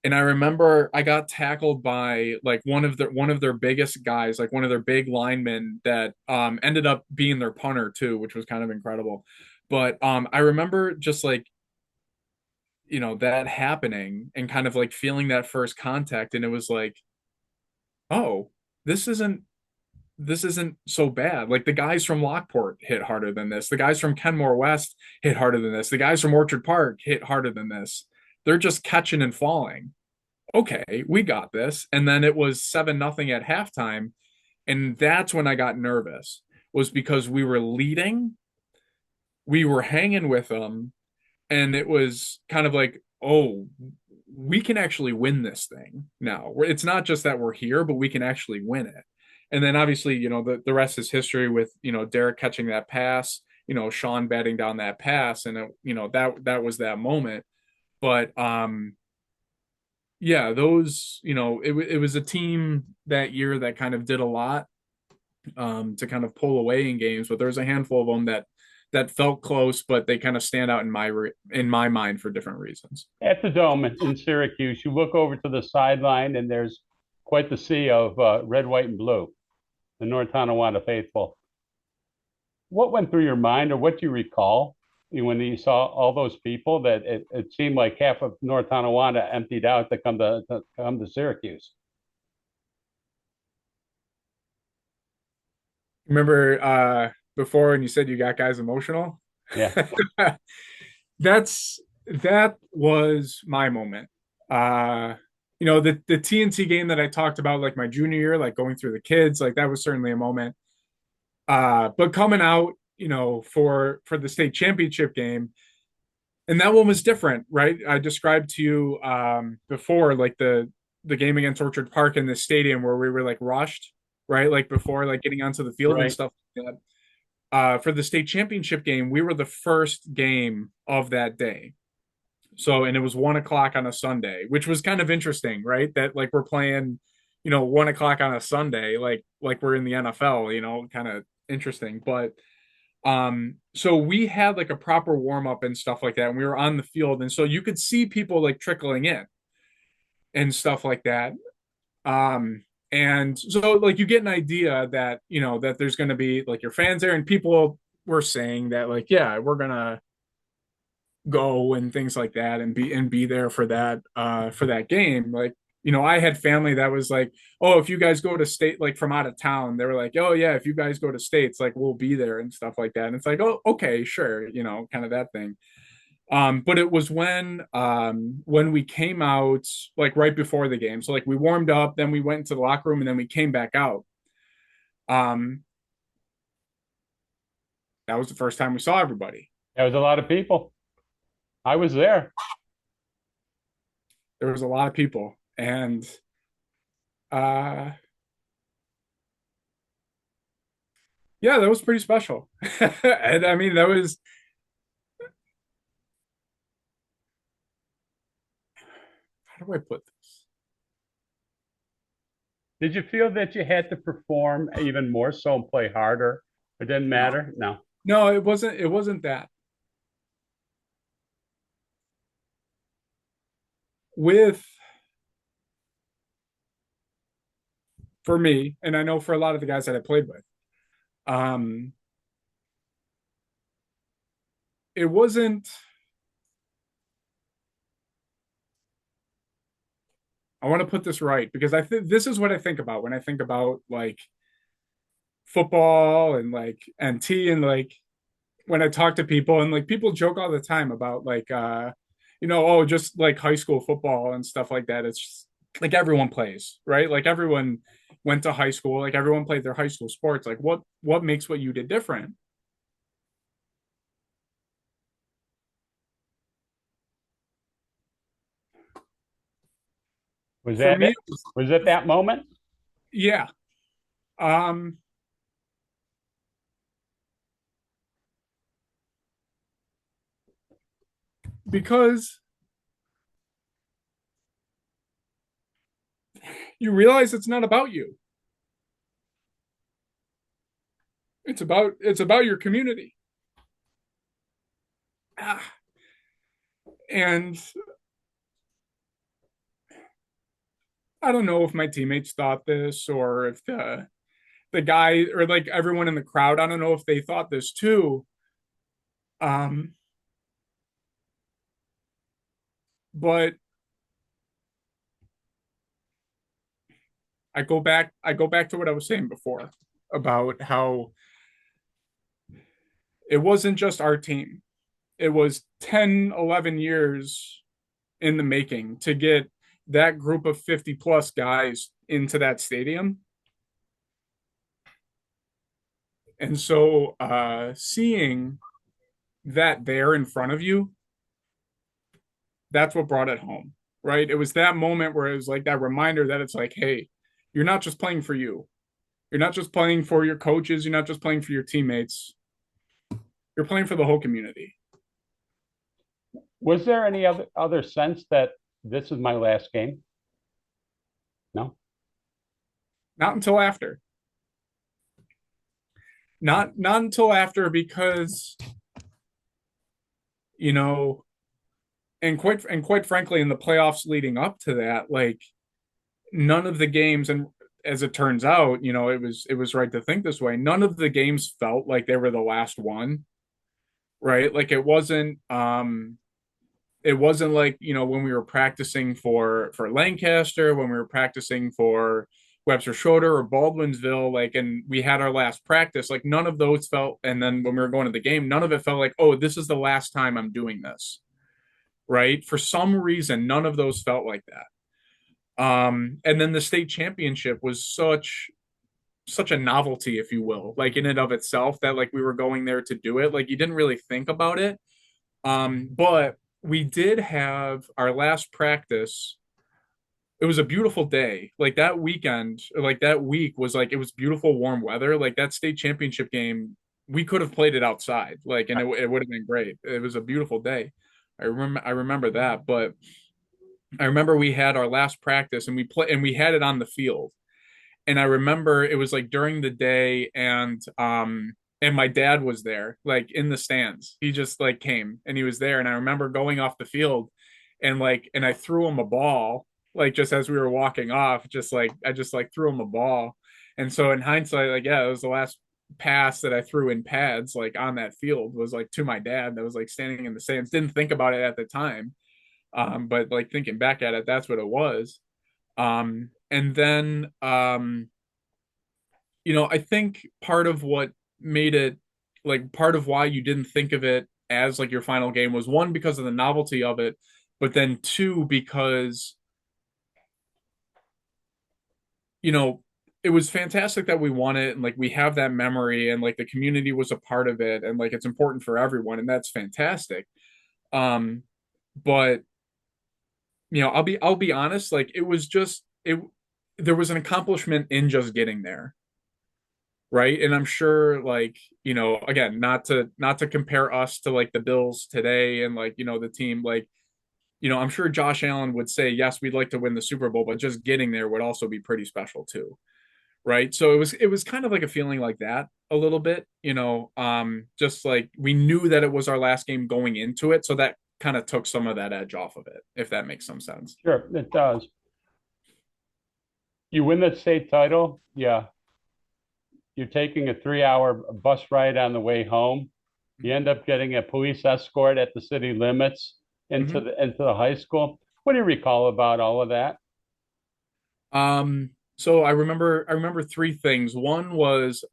And I remember I got tackled by like one of their biggest guys, like one of their big linemen that ended up being their punter too, which was kind of incredible. But I remember just like, that happening, and kind of like feeling that first contact, and it was like, oh, this isn't this isn't so bad. Like, the guys from Lockport hit harder than this. The guys from Kenmore West hit harder than this. The guys from Orchard Park hit harder than this. They're just catching and falling. Okay, we got this. And then it was 7-0 at halftime. And that's when I got nervous, was because we were leading, we were hanging with them, and it was kind of like, oh, we can actually win this thing now. It's not just that we're here, but we can actually win it. And then obviously, the rest is history with, Derek catching that pass, Shawn batting down that pass, and that was that moment. But yeah, those, it was a team that year that kind of did a lot to kind of pull away in games, but there's a handful of them that felt close, but they kind of stand out in my mind for different reasons. At the Dome in Syracuse, you look over to the sideline, and there's quite the sea of red, white, and blue, the North Tonawanda faithful. What went through your mind, or what do you recall when you saw all those people that it seemed like half of North Tonawanda emptied out to come to Syracuse? Remember before when you said you got guys emotional? Yeah. That was my moment. The TNT game that I talked about, like my junior year, like going through the kids, like that was certainly a moment. But coming out, for the state championship game, and that one was different, right? I described to you before, like the game against Orchard Park in the stadium, where we were like rushed, right? Like before, like getting onto the field and Right. stuff like that. For the state championship game, we were the first game of that day. So, and it was 1 o'clock on a Sunday, which was kind of interesting, right? That like we're playing, 1 o'clock on a Sunday, like we're in the NFL, kind of interesting. But so we had like a proper warm up and stuff like that, and we were on the field, and so you could see people like trickling in and stuff like that. And so like you get an idea that that there's going to be like your fans there, and people were saying that like, yeah, we're gonna go and things like that, and be there for that game. Like, I had family that was like, oh, if you guys go to state, like from out of town, they were like, oh yeah, if you guys go to states, like we'll be there and stuff like that. And it's like, oh, okay, sure, kind of that thing. But it was when we came out, like right before the game. So like we warmed up, then we went into the locker room, and then we came back out. Um, that was the first time we saw everybody. There was a lot of people. I was there. There was a lot of people, and uh, yeah, that was pretty special. And I mean, that was, how do I put this? Did you feel that you had to perform even more so and play harder? It didn't No, matter? No. no, it wasn't that. With For me, and I know for a lot of the guys that I played with, um, it wasn't. I want to put this right because I think this is what I think about when I think about like football and like NT and like when I talk to people and like people joke all the time about like oh, just like high school football and stuff like that. It's just like everyone plays, right? Like everyone went to high school, like everyone played their high school sports. Like what makes what you did different? Was For that me, it? Was it that moment? yeah. Um because you realize it's not about you. It's about your community. Ah, and I don't know if my teammates thought this or if the guy or like everyone in the crowd, I don't know if they thought this too. Um, but I go back to what I was saying before about how it wasn't just our team. It was 10, 11 years in the making to get that group of 50 plus guys into that stadium. And so seeing that there in front of you, that's what brought it home, right? It was that moment where it was like that reminder that it's like, hey, you're not just playing for you. You're not just playing for your coaches. You're not just playing for your teammates. You're playing for the whole community. Was there any other sense that this is my last game? No. Not until after. Not until after because you know, and quite frankly, in the playoffs leading up to that, like none of the games, and as it turns out, it was right to think this way. None of the games felt like they were the last one, right? Like it wasn't like when we were practicing for Lancaster, when we were practicing for Webster Schroeder or Baldwinsville, like, and we had our last practice, like none of those felt, and then when we were going to the game, none of it felt like, oh, this is the last time I'm doing this, right? For some reason, none of those felt like that. And then the state championship was such a novelty, if you will, like in and of itself, that like we were going there to do it. Like you didn't really think about it. But we did have our last practice. It was a beautiful day. Like that weekend, like that week was like it was beautiful warm weather. Like that state championship game, we could have played it outside. Like and it would have been great. It was a beautiful day. I remember that, but I remember we had our last practice and we had it on the field. And I remember it was like during the day and my dad was there, like in the stands. He just like came and he was there. And I remember going off the field and I threw him a ball, like just as we were walking off, just like I just like threw him a ball. And so in hindsight, like, yeah, it was the last pass that I threw in pads, like on that field was like to my dad that was like standing in the stands. Didn't think about it at the time. But like thinking back at it, that's what it was. And then I think part of what made it like part of why you didn't think of it as like your final game was one because of the novelty of it, but then two because you know it was fantastic that we won it and like we have that memory and like the community was a part of it and like it's important for everyone and that's fantastic. Um, but I'll be honest, like it was just it there was an accomplishment in just getting there, right? And I'm sure like again, not to compare us to like the Bills today and like the team, like I'm sure Josh Allen would say, yes, we'd like to win the Super Bowl, but just getting there would also be pretty special too. Right. So it was kind of like a feeling like that a little bit, just like we knew that it was our last game going into it. So that kind of took some of that edge off of it, if that makes some sense. Sure, it does. You win the state title, yeah. You're taking a 3-hour bus ride on the way home. You end up getting a police escort at the city limits into Mm-hmm. the high school. What do you recall about all of that? So I remember three things. One was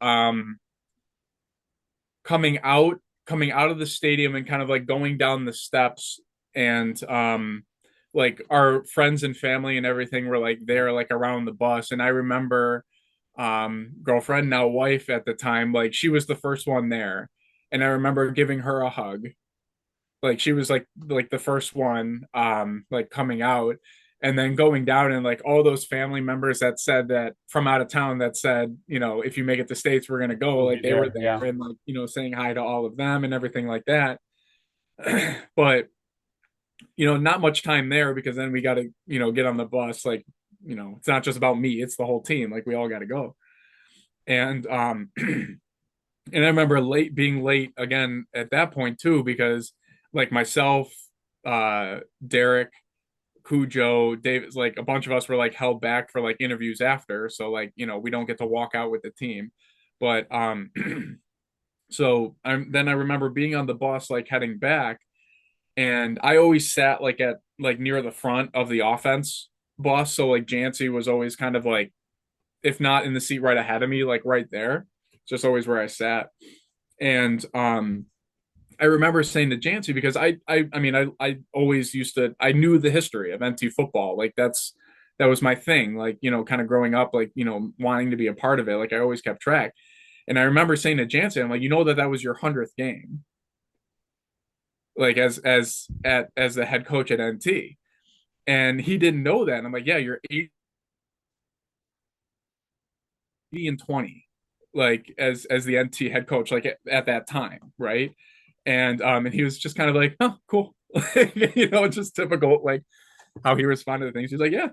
coming out of the stadium and kind of like going down the steps, and like our friends and family and everything were like there, like around the bus. And I remember girlfriend, now wife at the time, like she was the first one there. And I remember giving her a hug. Like she was like the first one like coming out, and then going down, and like all those family members that said that from out of town that said, if you make it to States, we're gonna go, We'll like be they were there. there, Yeah. and like saying hi to all of them and everything like that. But not much time there, because then we got to get on the bus. Like, it's not just about me, it's the whole team, like we all got to go. And and I remember being late again at that point too, because like myself, Derek, Cujo, David, like a bunch of us were like held back for like interviews after. So like, we don't get to walk out with the team. But so I remember being on the bus like heading back, and I always sat like at like near the front of the offense bus. So like Jancy was always kind of like, if not in the seat right ahead of me, like right there, just always where I sat. And I remember saying to Jancy, because I always used to, I knew the history of NT football. Like that was my thing. Like, kind of growing up, like, wanting to be a part of it. Like I always kept track. And I remember saying to Jancy, I'm like, that was your 100th game, like as the head coach at NT. And he didn't know that. And I'm like, yeah, you're 80 and 20, like as the NT head coach, like at that time, right? And he was just kind of like, oh, cool. Just typical, like how he responded to things. He's like, yeah,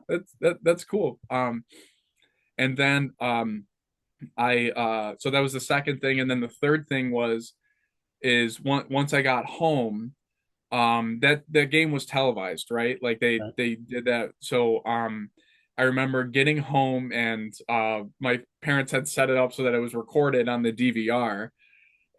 that's cool. And then I so that was the second thing. And then the third thing once I got home, that game was televised, right? Like they did that. So I remember getting home, and my parents had set it up so that it was recorded on the DVR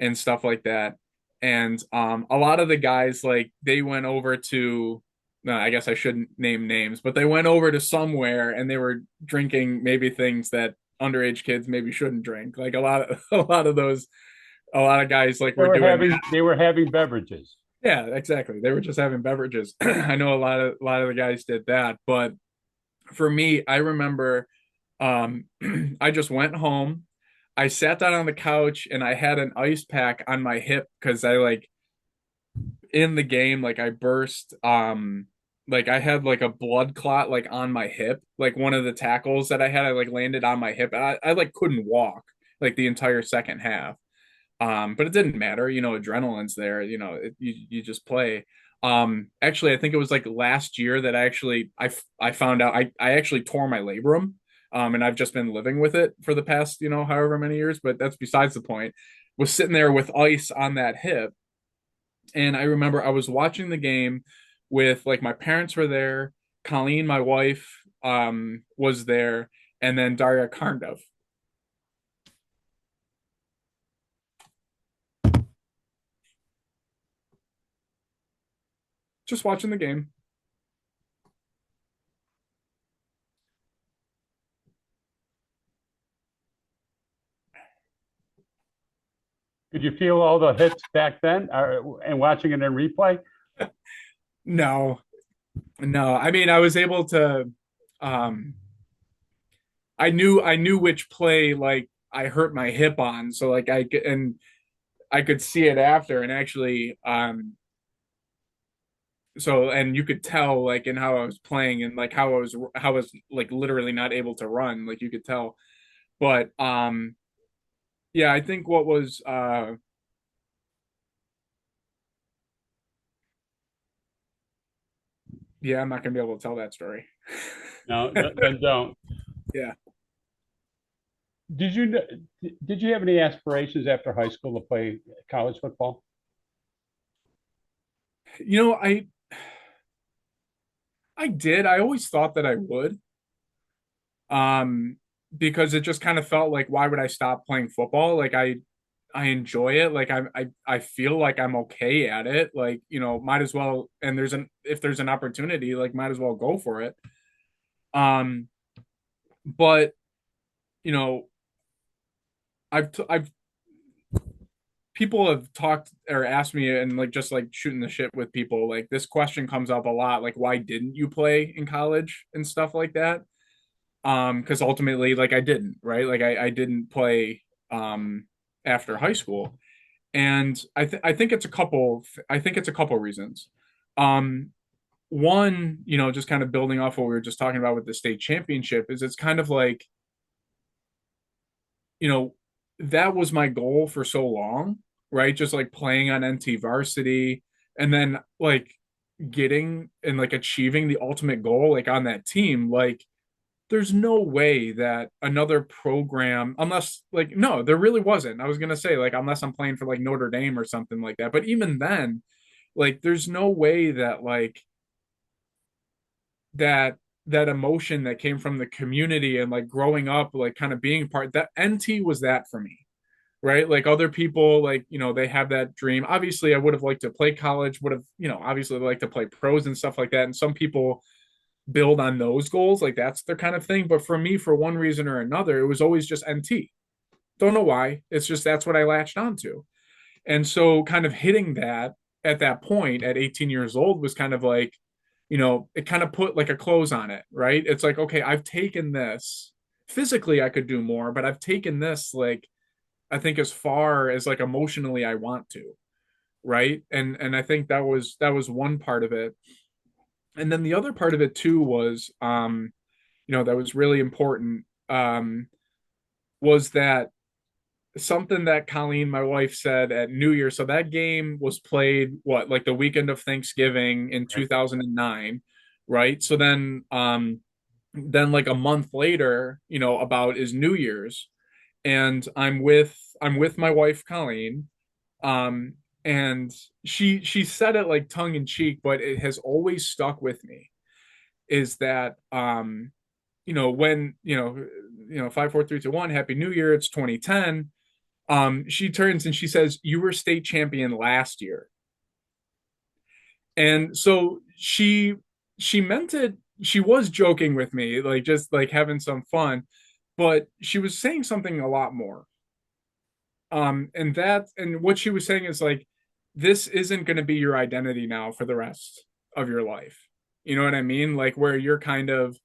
and stuff like that. And a lot of the guys, like they went over to, no, I guess I shouldn't name names, but they went over to somewhere and they were drinking maybe things that underage kids maybe shouldn't drink. Like a lot of guys like were doing that. They were having beverages. Yeah, exactly. They were just having beverages. I know a lot of the guys did that, but for me, I remember I just went home. I sat down on the couch and I had an ice pack on my hip, because I like in the game, like I burst like I had like a blood clot like on my hip. Like one of the tackles that I had, I like landed on my hip, and I like couldn't walk like the entire second half. But it didn't matter, adrenaline's there, you just play. Actually, I think it was like last year that I found out I actually tore my labrum. And I've just been living with it for the past, however many years, but that's besides the point. Was sitting there with ice on that hip. And I remember I was watching the game with, like, my parents were there, Colleen, my wife, was there, and then Daria Karndov. Just watching the game. Did you feel all the hits back then, and watching it in replay? No, no. I mean, I was able to um I knew which play like I hurt my hip on, so like I could see it after, and actually so, and you could tell like in how I was playing, and like how I was like literally not able to run, like you could tell. But yeah, I think what was Yeah, I'm not gonna be able to tell that story. No, then don't. Yeah. Did you did you have any aspirations after high school to play college football? You know, I did. I always thought that I would. Um, because it just kind of felt like why would I stop playing football? Like I enjoy it. Like I feel like I'm okay at it. Like, might as well, and if there's an opportunity, like might as well go for it. Um, but you know, I've people have talked or asked me and like just like shooting the shit with people, like this question comes up a lot, like why didn't you play in college and stuff like that? Because ultimately, like I didn't, right? Like I didn't play after high school. And I think it's a couple reasons. Um One, just kind of building off what we were just talking about with the state championship, is it's kind of like, you know, that was my goal for so long, right? Just like playing on NT varsity and then like getting and like achieving the ultimate goal like on that team. Like there's no way that another program, unless like no, there really wasn't. I was gonna say like unless I'm playing for like Notre Dame or something like that. But even then, like there's no way that like that emotion that came from the community and like growing up, like kind of being part, that NT was that for me, right? Like other people, like, they have that dream. Obviously, I would have liked to play college, would have, obviously like to play pros and stuff like that. And some people build on those goals, like that's their kind of thing. But for me, for one reason or another, it was always just NT. Don't know why. It's just that's what I latched onto. And so kind of hitting that at that point at 18 years old was kind of like, it kind of put like a close on it, right? It's like, okay, I've taken this. Physically, I could do more, but I've taken this like I think as far as like emotionally I want to, right? And I think that was one part of it. And then the other part of it too was that was really important was that something that Colleen, my wife, said at New Year. So that game was played what, like the weekend of Thanksgiving in Right. 2009, right? So then like a month later, about is New Year's, and I'm with my wife Colleen, um, and she said it like tongue in cheek, but it has always stuck with me. Is that when 5 4 3 2 1 Happy New Year, it's 2010. She turns and she says, "You were state champion last year." And so she meant it. She was joking with me, like just like having some fun, but she was saying something a lot more. And what she was saying is like, this isn't going to be your identity now for the rest of your life. You know what I mean? Like where you're kind of,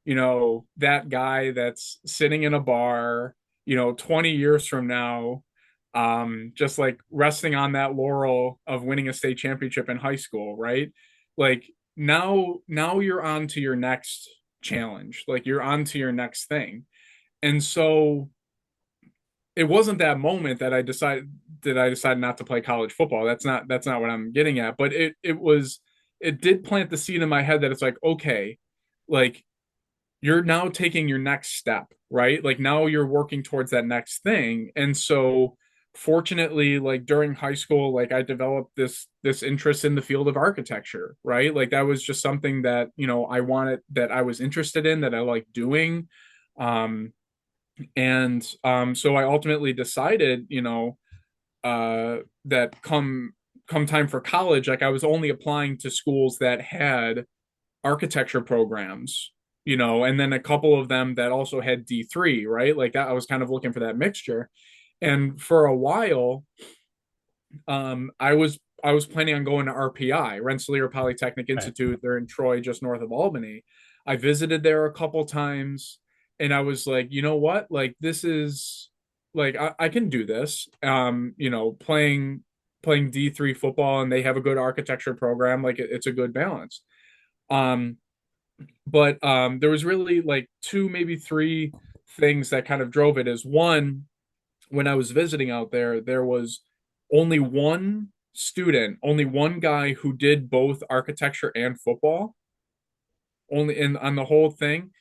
that guy that's sitting in a bar, 20 years from now, just like resting on that laurel of winning a state championship in high school, right? Like now you're on to your next challenge, like you're on to your next thing. And so it wasn't that moment that I decided not to play college football. That's not what I'm getting at. But it did plant the seed in my head that it's like, okay, like you're now taking your next step, right? Like now you're working towards that next thing. And so fortunately, like during high school, like I developed this interest in the field of architecture, right? Like that was just something that, that I was interested in, that I like doing. And so I ultimately decided, that come time for college, like I was only applying to schools that had architecture programs, and then a couple of them that also had D3, right? Like that, I was kind of looking for that mixture. And for a while, I was planning on going to RPI, Rensselaer Polytechnic Right. Institute. They're in Troy, just north of Albany. I visited there a couple times, and I was like, you know what? Like this is like I can do this. Playing D3 football, and they have a good architecture program. Like it's a good balance. Um, but there was really like two, maybe three things that kind of drove it. As one, when I was visiting out there, there was only one guy who did both architecture and football. only in on the whole thing,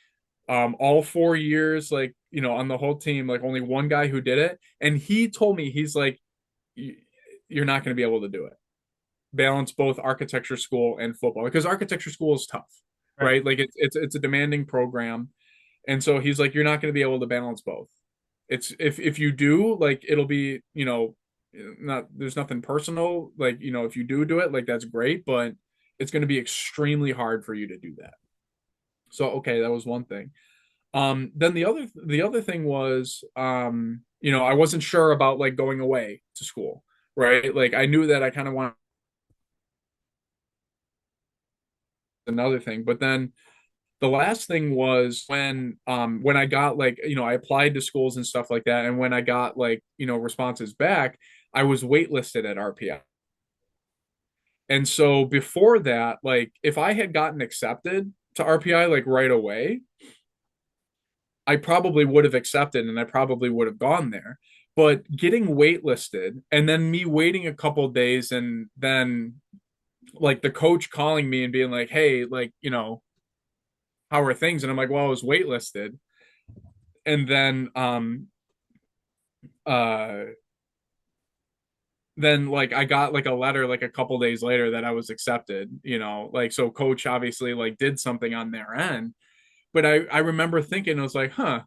all 4 years, like, on the whole team, like only one guy who did it. And he told me, he's like, you're not going to be able to do it. Balance both architecture school and football, because architecture school is tough, Right. right? Like it's a demanding program. And so he's like, you're not going to be able to balance both. It's if you do, like, it'll be, not, there's nothing personal. Like, if you do it, like, that's great, but it's going to be extremely hard for you to do that. So, okay, that was one thing. Then the other thing was, I wasn't sure about like going away to school, right? Like I knew that I kind of wanted another thing, but then the last thing was when I got, like, I applied to schools and stuff like that, and when I got, like, responses back, I was waitlisted at RPI. And so before that, like, if I had gotten accepted to RPI like right away, I probably would have accepted and I probably would have gone there. But getting waitlisted and then me waiting a couple of days, and then like the coach calling me and being like, hey, like, how are things? And I'm like, well, I was waitlisted. And uh then like I got like a letter like a couple days later that I was accepted, like, so coach obviously like did something on their end. But I remember thinking, I was like, huh,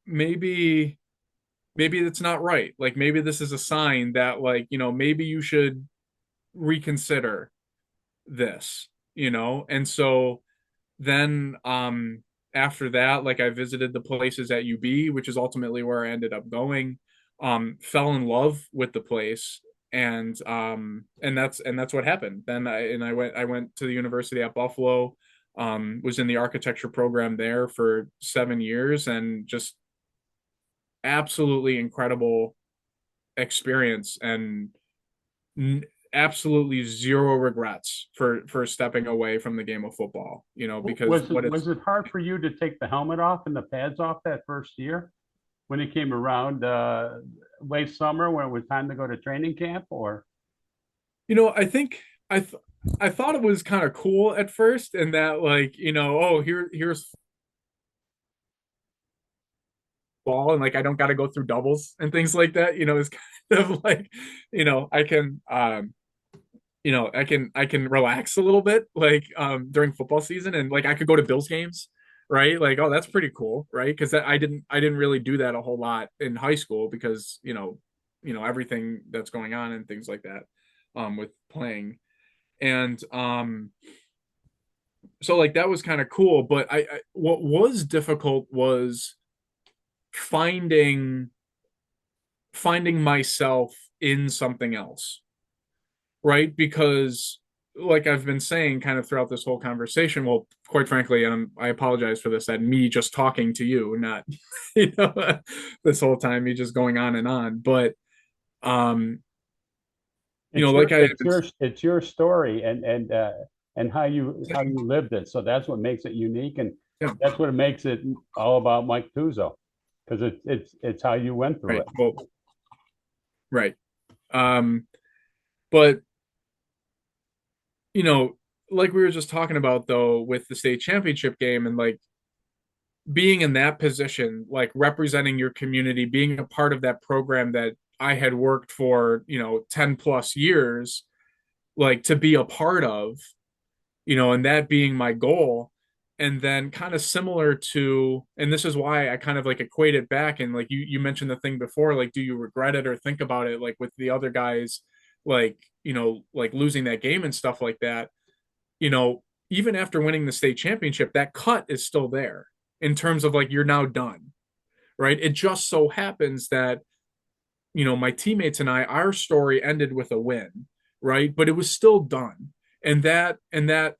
maybe that's not right. Like maybe this is a sign that, like, maybe you should reconsider this, And so then after that, like, I visited the places at UB, which is ultimately where I ended up going. Fell in love with the place, and that's what happened. Then I went to the university at Buffalo, was in the architecture program there for 7 years, and just absolutely incredible experience, and absolutely zero regrets for stepping away from the game of football, because Was it what it's was it hard for you to take the helmet off and the pads off that first year when it came around late summer when it was time to go to training camp? Or I think I thought it was kind of cool at first, and that, like, oh, here's ball, and like I don't got to go through doubles and things like that, it's kind of like, I can I can relax a little bit, like, during football season, and like I could go to Bills games, right? Like, oh, that's pretty cool, right? Because I didn't really do that a whole lot in high school, because everything that's going on and things like that, with playing. And so like that was kind of cool, but I what was difficult was finding finding myself in something else, right? Because, like I've been saying kind of throughout this whole conversation, well, quite frankly, and I apologize for this, that me just talking to you, not, this whole time, me just going on and on. But, um, it's like I, it's your story, and how you lived it. So that's what makes it unique, and yeah, that's what makes it all about Mike Tuzzo, because it's how you went through right. it. Well, right. Um, but, you know, like we were just talking about though, with the state championship game, and like being in that position, like representing your community, being a part of that program that I had worked for, 10 plus years, like to be a part of, and that being my goal. And then kind of similar to, and this is why I kind of like equate it back. And like you mentioned the thing before, like, do you regret it or think about it, like with the other guys, like, like losing that game and stuff like that, you know, even after winning the state championship, that cut is still there in terms of like, you're now done, right? It just so happens that, my teammates and our story ended with a win, right? But it was still done. And that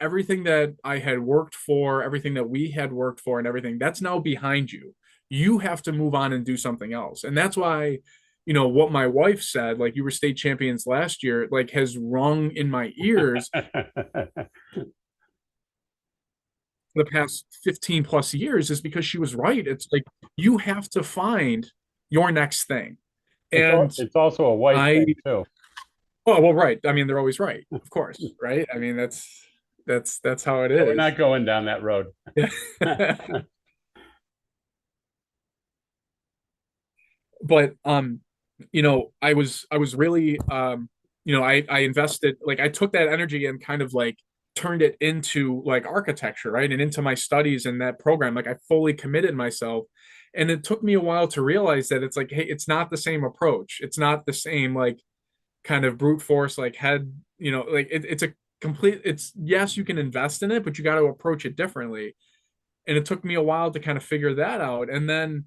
everything that I had worked for, everything that we had worked for, and everything that's now behind you. You have to move on and do something else. And that's why, what my wife said, like, you were state champions last year, like, has rung in my ears the past 15 plus years, is because she was right. It's like, you have to find your next thing. And It's also a wife I, thing too. oh, well, right. I mean, they're always right, of course, right? I mean, that's, That's how it We're is. not going down that road. But I was really I invested, like I took that energy and kind of like turned it into like architecture, right? And into my studies in that program. Like I fully committed myself. And it took me a while to realize that it's like, hey, it's not the same approach. It's not the same like kind of brute force, like head, like it's a complete, it's, yes, you can invest in it, but you got to approach it differently. And it took me a while to kind of figure that out. And then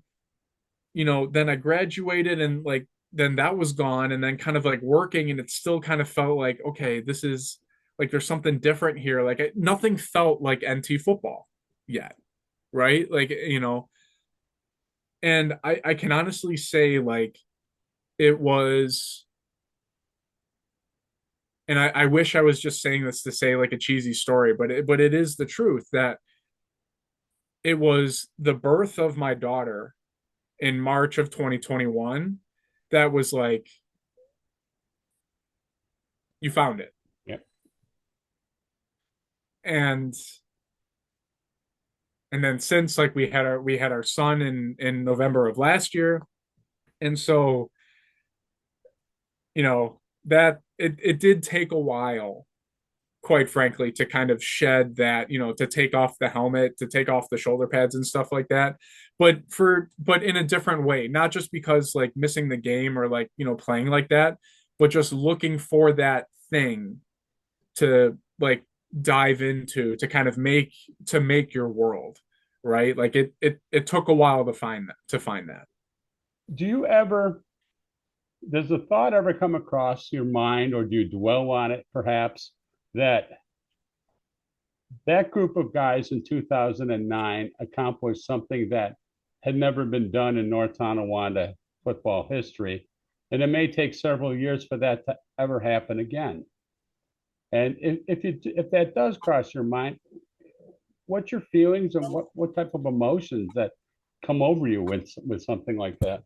then I graduated, and like then that was gone, and then kind of like working, and it still kind of felt like, okay, this is like there's something different here. Like nothing felt like NT football yet, right? Like and I can honestly say like it was, and I wish I was just saying this to say like a cheesy story, but it is the truth that it was the birth of my daughter in March of 2021 that was like, you found it. Yep. and and then since like we had our son in November of last year. And so that it did take a while, quite frankly, to kind of shed that, to take off the helmet, to take off the shoulder pads and stuff like that. But in a different way, not just because like missing the game or like, playing like that, but just looking for that thing to like dive into, to kind of make your world, right? Like it took a while to find that. Do you ever, does the thought ever come across your mind, or do you dwell on it perhaps, that that group of guys in 2009 accomplished something that had never been done in North Tonawanda football history? And it may take several years for that to ever happen again. And if that does cross your mind, what's your feelings, and what type of emotions that come over you with something like that?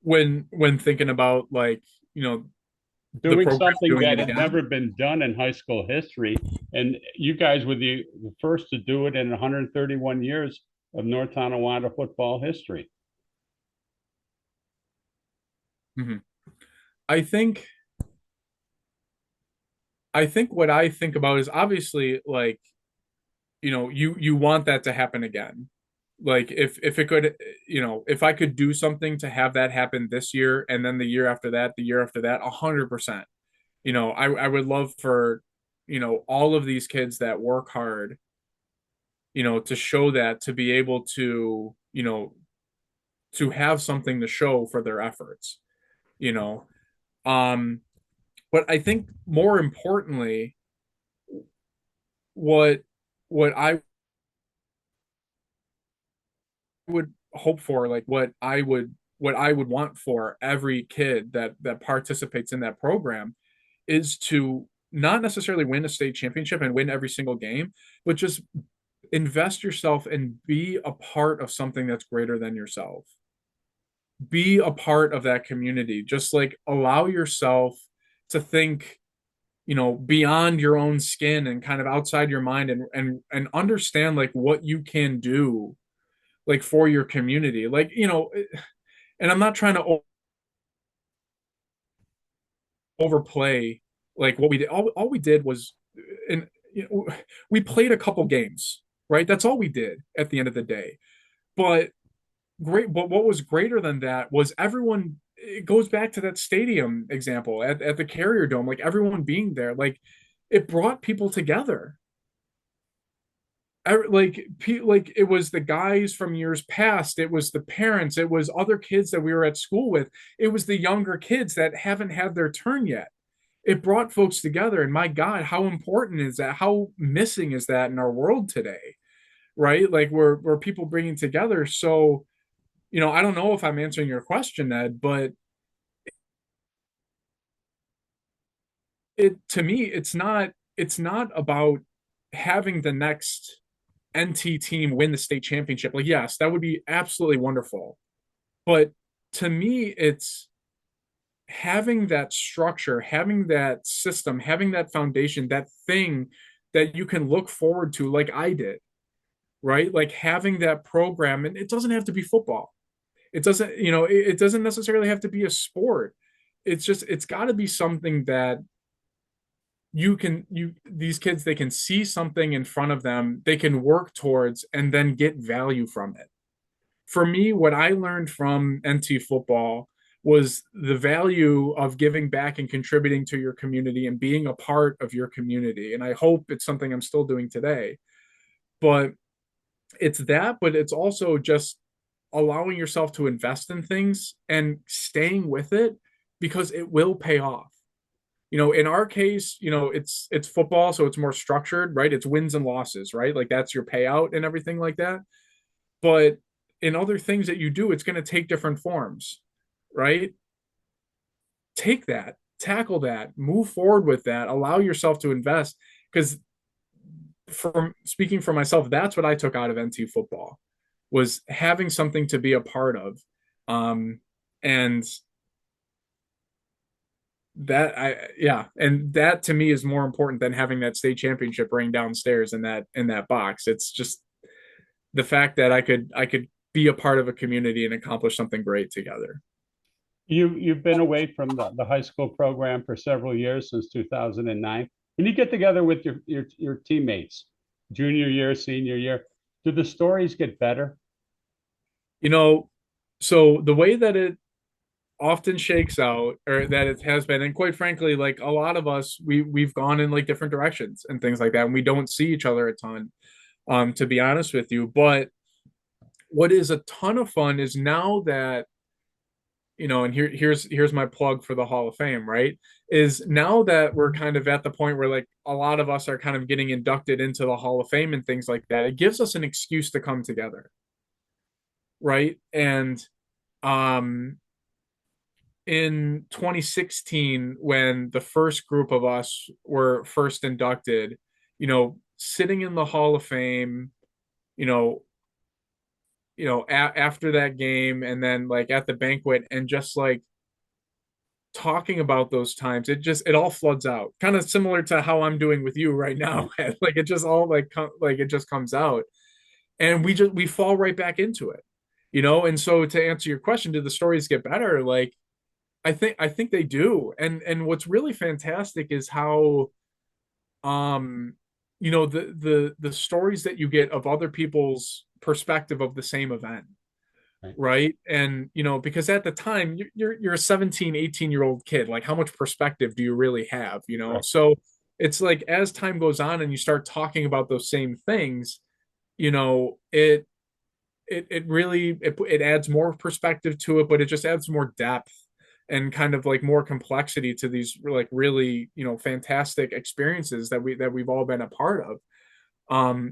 When thinking about like, the Doing program something doing that it had again. never been done in high school history, and you guys were the first to do it in 131 years of North Tonawanda football history. Mhm. I think what I think about is obviously like, you want that to happen again. Like if it could, if I could do something to have that happen this year, and then the year after that, the year after that, 100%. I would love for, all of these kids that work hard, to show that, to be able to have something to show for their efforts, you know. Um, but I think more importantly, what I would hope for, like what I would want for every kid that participates in that program, is to not necessarily win a state championship and win every single game, but just invest yourself and be a part of something that's greater than yourself. Be a part of that community. Just like allow yourself to think, beyond your own skin and kind of outside your mind, and understand like what you can do like for your community. Like, and I'm not trying to overplay like what we did. All we did was, and we played a couple games, right? That's all we did at the end of the day. But but what was greater than that was everyone. It goes back to that stadium example at the Carrier Dome, like everyone being there, like it brought people together. Like it was the guys from years past, it was the parents, it was other kids that we were at school with, it was the younger kids that haven't had their turn yet. It brought folks together, and my God, how important is that? How missing is that in our world today, right? Like we're people bringing together. So I don't know if I'm answering your question, Ed, but it to me, it's not about having the next NT team win the state championship. Like, yes, that would be absolutely wonderful. But to me, it's having that structure, having that system, having that foundation, that thing that you can look forward to like I did, right? Like having that program, and it doesn't have to be football. It doesn't, it doesn't necessarily have to be a sport. It's just, it's got to be something that these kids, they can see something in front of them, they can work towards, and then get value from it. For me, what I learned from NT football was the value of giving back and contributing to your community and being a part of your community. And I hope it's something I'm still doing today. But it's that, but it's also just allowing yourself to invest in things and staying with it because it will pay off. In our case, it's football, so it's more structured, right? It's wins and losses, right? Like that's your payout and everything like that. But in other things that you do, it's going to take different forms, right? Take that, tackle that, move forward with that, allow yourself to invest. Because from speaking for myself, that's what I took out of NT football, was having something to be a part of. And that to me is more important than having that state championship ring downstairs in that box. It's just the fact that I could be a part of a community and accomplish something great together. You've been away from the high school program for several years, since 2009. When you get together with your teammates, junior year, senior year, do the stories get better? You know, so the way that it often shakes out, or that it has been, and quite frankly, like a lot of us, we've gone in like different directions and things like that, and we don't see each other a ton, to be honest with you. But what is a ton of fun is now that, and here's my plug for the Hall of Fame, right? Is now that we're kind of at the point where like a lot of us are kind of getting inducted into the Hall of Fame and things like that, it gives us an excuse to come together, right? And um in 2016, when the first group of us were first inducted, sitting in the Hall of Fame, you know, after that game, and then like at the banquet, and just like talking about those times, it all floods out, kind of similar to how I'm doing with you right now. Like it just all like it just comes out, and we fall right back into it, And so to answer your question, do the stories get better? Like I think they do. And what's really fantastic is how the stories that you get of other people's perspective of the same event, Right. right? And because at the time you're a 17, 18-year-old kid, like how much perspective do you really have, Right. So it's like as time goes on and you start talking about those same things, it really it adds more perspective to it, but it just adds more depth and kind of like more complexity to these like really fantastic experiences that we've all been a part of.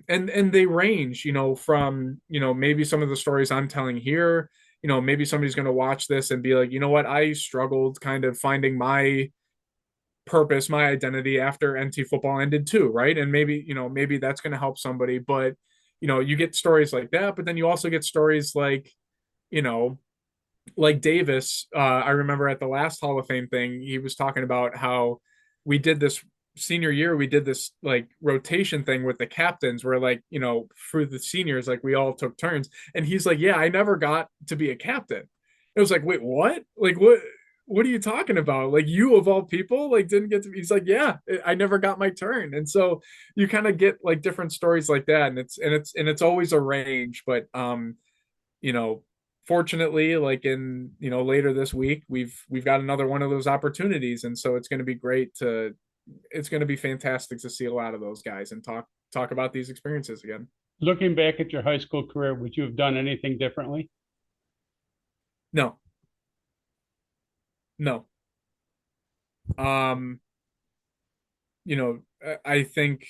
And they range from maybe some of the stories I'm telling here, maybe somebody's going to watch this and be like, you know what, I struggled kind of finding my purpose, my identity after NT football ended too, right? And maybe that's going to help somebody. But you get stories like that, but then you also get stories you know like Davis. I remember at the last Hall of Fame thing, he was talking about how we did this senior year, we did this like rotation thing with the captains where like, through the seniors, like we all took turns. And he's like, yeah, I never got to be a captain. It was like, wait, what? Like, what are you talking about? Like, you of all people, like didn't get to be. He's like, yeah, I never got my turn. And so you kind of get like different stories like that. And it's always a range. But you know, fortunately, like in later this week, we've got another one of those opportunities, and so it's going to be fantastic to see a lot of those guys and talk about these experiences again. Looking back at your high school career, would you have done anything differently? No, no. Um, I think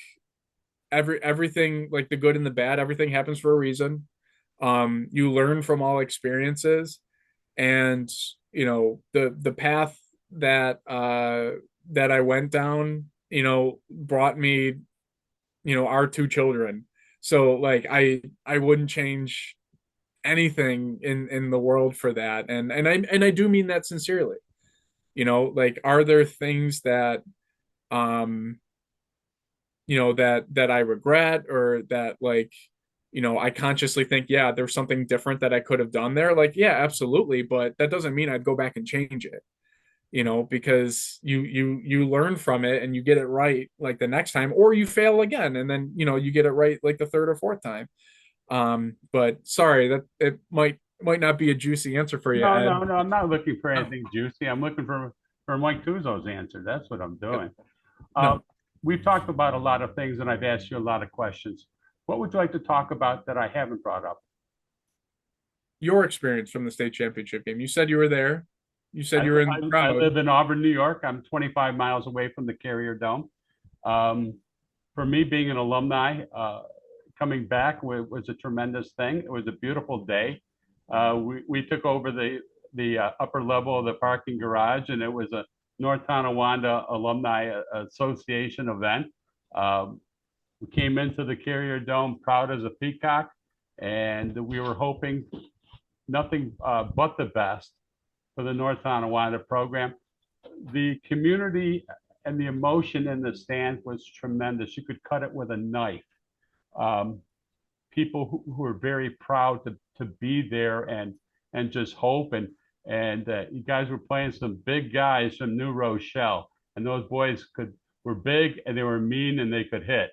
everything, like the good and the bad, everything happens for a reason. You learn from all experiences, and the path that I went down, brought me, our two children. So like I wouldn't change anything in the world for that. And I do mean that sincerely. Like, are there things that um that I regret, or that, like, I consciously think, yeah, there's something different that I could have done there. Like, yeah, absolutely. But that doesn't mean I'd go back and change it, because you learn from it and you get it right like the next time, or you fail again and then, you get it right like the third or fourth time. But sorry, that it might not be a juicy answer for you, No, Ed. no, no. I'm not looking for No, anything juicy. I'm looking for Mike Tuzzo's answer. That's what I'm yep, doing. Uh, no. we've talked about a lot of things, and I've asked you a lot of questions. What would you like to talk about that I haven't brought up? Your experience from the state championship game. You said you were there. You said you were in the I crowd. live in Auburn, New York. I'm 25 miles away from the Carrier Dome. Um, for me, being an alumni, coming back was a tremendous thing. It was a beautiful day. We took over the upper level of the parking garage, and it was a North Tonawanda Alumni Association event. Um, we came into the Carrier Dome proud as a peacock, and we were hoping nothing but the best for the North Tonawanda program. The community and the emotion in the stand was tremendous. You could cut it with a knife. Um, People who are very proud to be there and just hope and you guys were playing some big guys from New Rochelle, and those boys were big and they were mean and they could hit.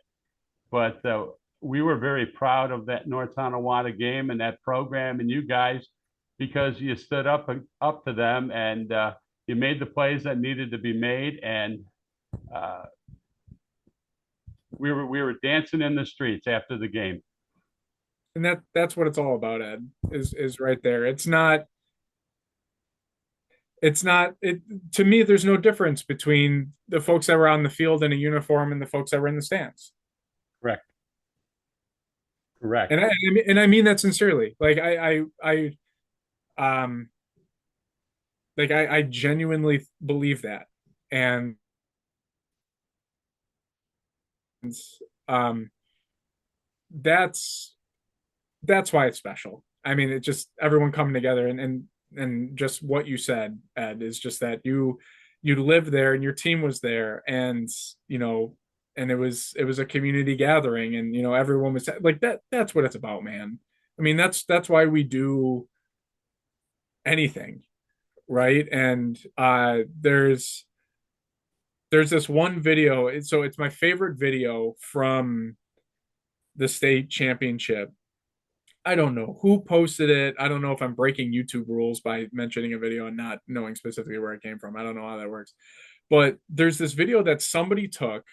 But we were very proud of that North Tonawanda game and that program and you guys, because you stood up to them and you made the plays that needed to be made, and uh, we were dancing in the streets after the game. And that's what it's all about, Ed, is right there. It's not it to me, there's no difference between the folks that were on the field in a uniform and the folks that were in the stands. Correct. Correct. And I mean that sincerely. Like, um I genuinely believe that. And um that's that's why it's special. I mean, it just everyone coming together, and just what you said, Ed, is just that you lived there and your team was there, and and it was a community gathering, and everyone was like that. That's what it's about, man. I mean, that's why we do anything, right? And there's this one video. So it's my favorite video from the state championship. I don't know who posted it. I don't know if I'm breaking YouTube rules by mentioning a video and not knowing specifically where it came from. I don't know how that works. But there's this video that somebody took,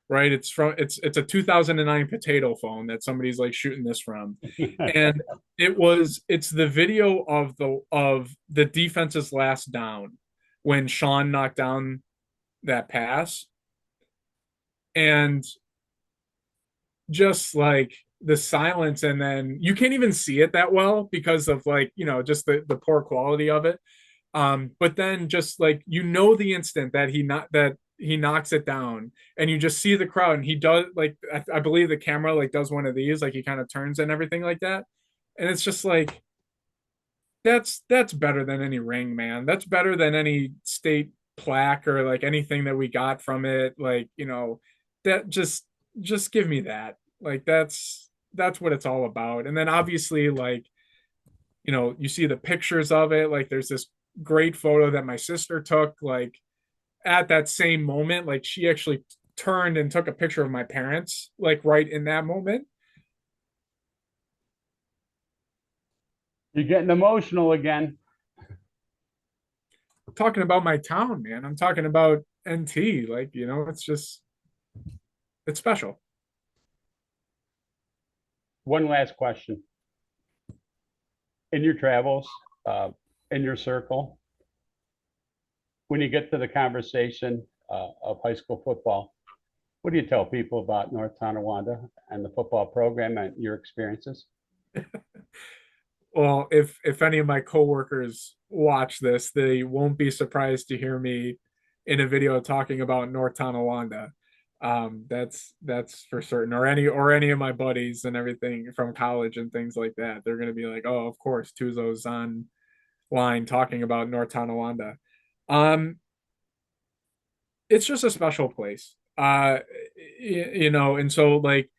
right? It's a 2009 potato phone that somebody's like shooting this from. And it's the video of the defense's last down when Shawn knocked down that pass. And just like the silence, and then you can't even see it that well because of, like, just the poor quality of it. But then just like, the instant that he knocks it down, and you just see the crowd, and he does, like, I believe the camera like does one of these, like he kind of turns and everything like that. And it's just like, that's better than any ring, man. That's better than any state plaque or like anything that we got from it. Like, that just give me that. Like, that's what it's all about. And then obviously, like, you see the pictures of it. Like, there's this great photo that my sister took, like, at that same moment. Like, she actually turned and took a picture of my parents, like, right in that moment. You're getting emotional again. I'm talking about my town, man. I'm talking about NT. Like, it's special. One last question. In your travels, in your circle, when you get to the conversation of high school football, what do you tell people about North Tonawanda and the football program and your experiences? Well, if any of my coworkers watch this, they won't be surprised to hear me in a video talking about North Tonawanda. That's for certain. Or any of my buddies and everything from college and things like that. They're gonna be like, oh, of course, Tuzzo's on line talking about North Tonawanda. Um, it's just a special place. and so like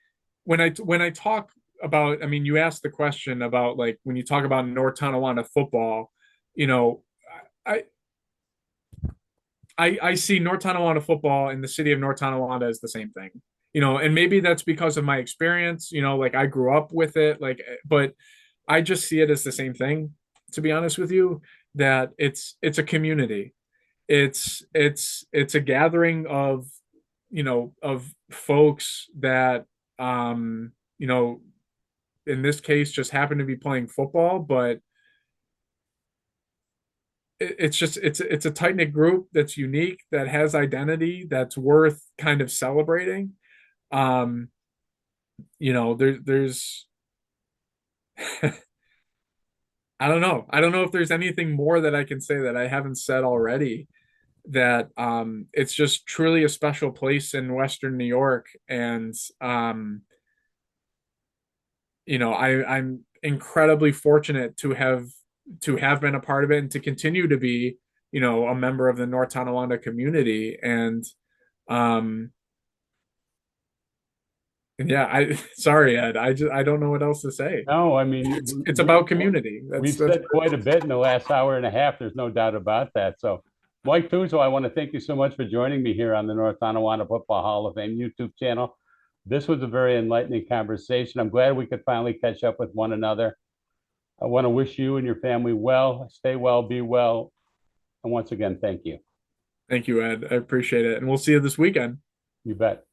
when I talk about, I mean, you asked the question about like when you talk about North Tonawanda football, you know, I I see North Tonawanda football and the city of North Tonawanda as the same thing. And maybe that's because of my experience, like I grew up with it, like, but I just see it as the same thing, to be honest with you, that it's a community. It's a gathering of folks that you know, in this case just happen to be playing football, but it's a tight knit group that's unique, that has identity, that's worth kind of celebrating. Um, there's I don't know. I don't know if there's anything more that I can say that I haven't said already. That it's just truly a special place in Western New York, and I'm incredibly fortunate to have been a part of it and to continue to be, a member of the North Tonawanda community. Um, and yeah, I sorry, Ed, I don't know what else to say. No, I mean, It's about community. we've That's said quite a bit in the last hour and a half. There's no doubt about that. So, Mike Tuzzo, I want to thank you so much for joining me here on the North Tonawanda Football Hall of Fame YouTube channel. This was a very enlightening conversation. I'm glad we could finally catch up with one another. I want to wish you and your family well. Stay well, be well. And once again, thank you. Thank you, Ed. I appreciate it. And we'll see you this weekend. You bet.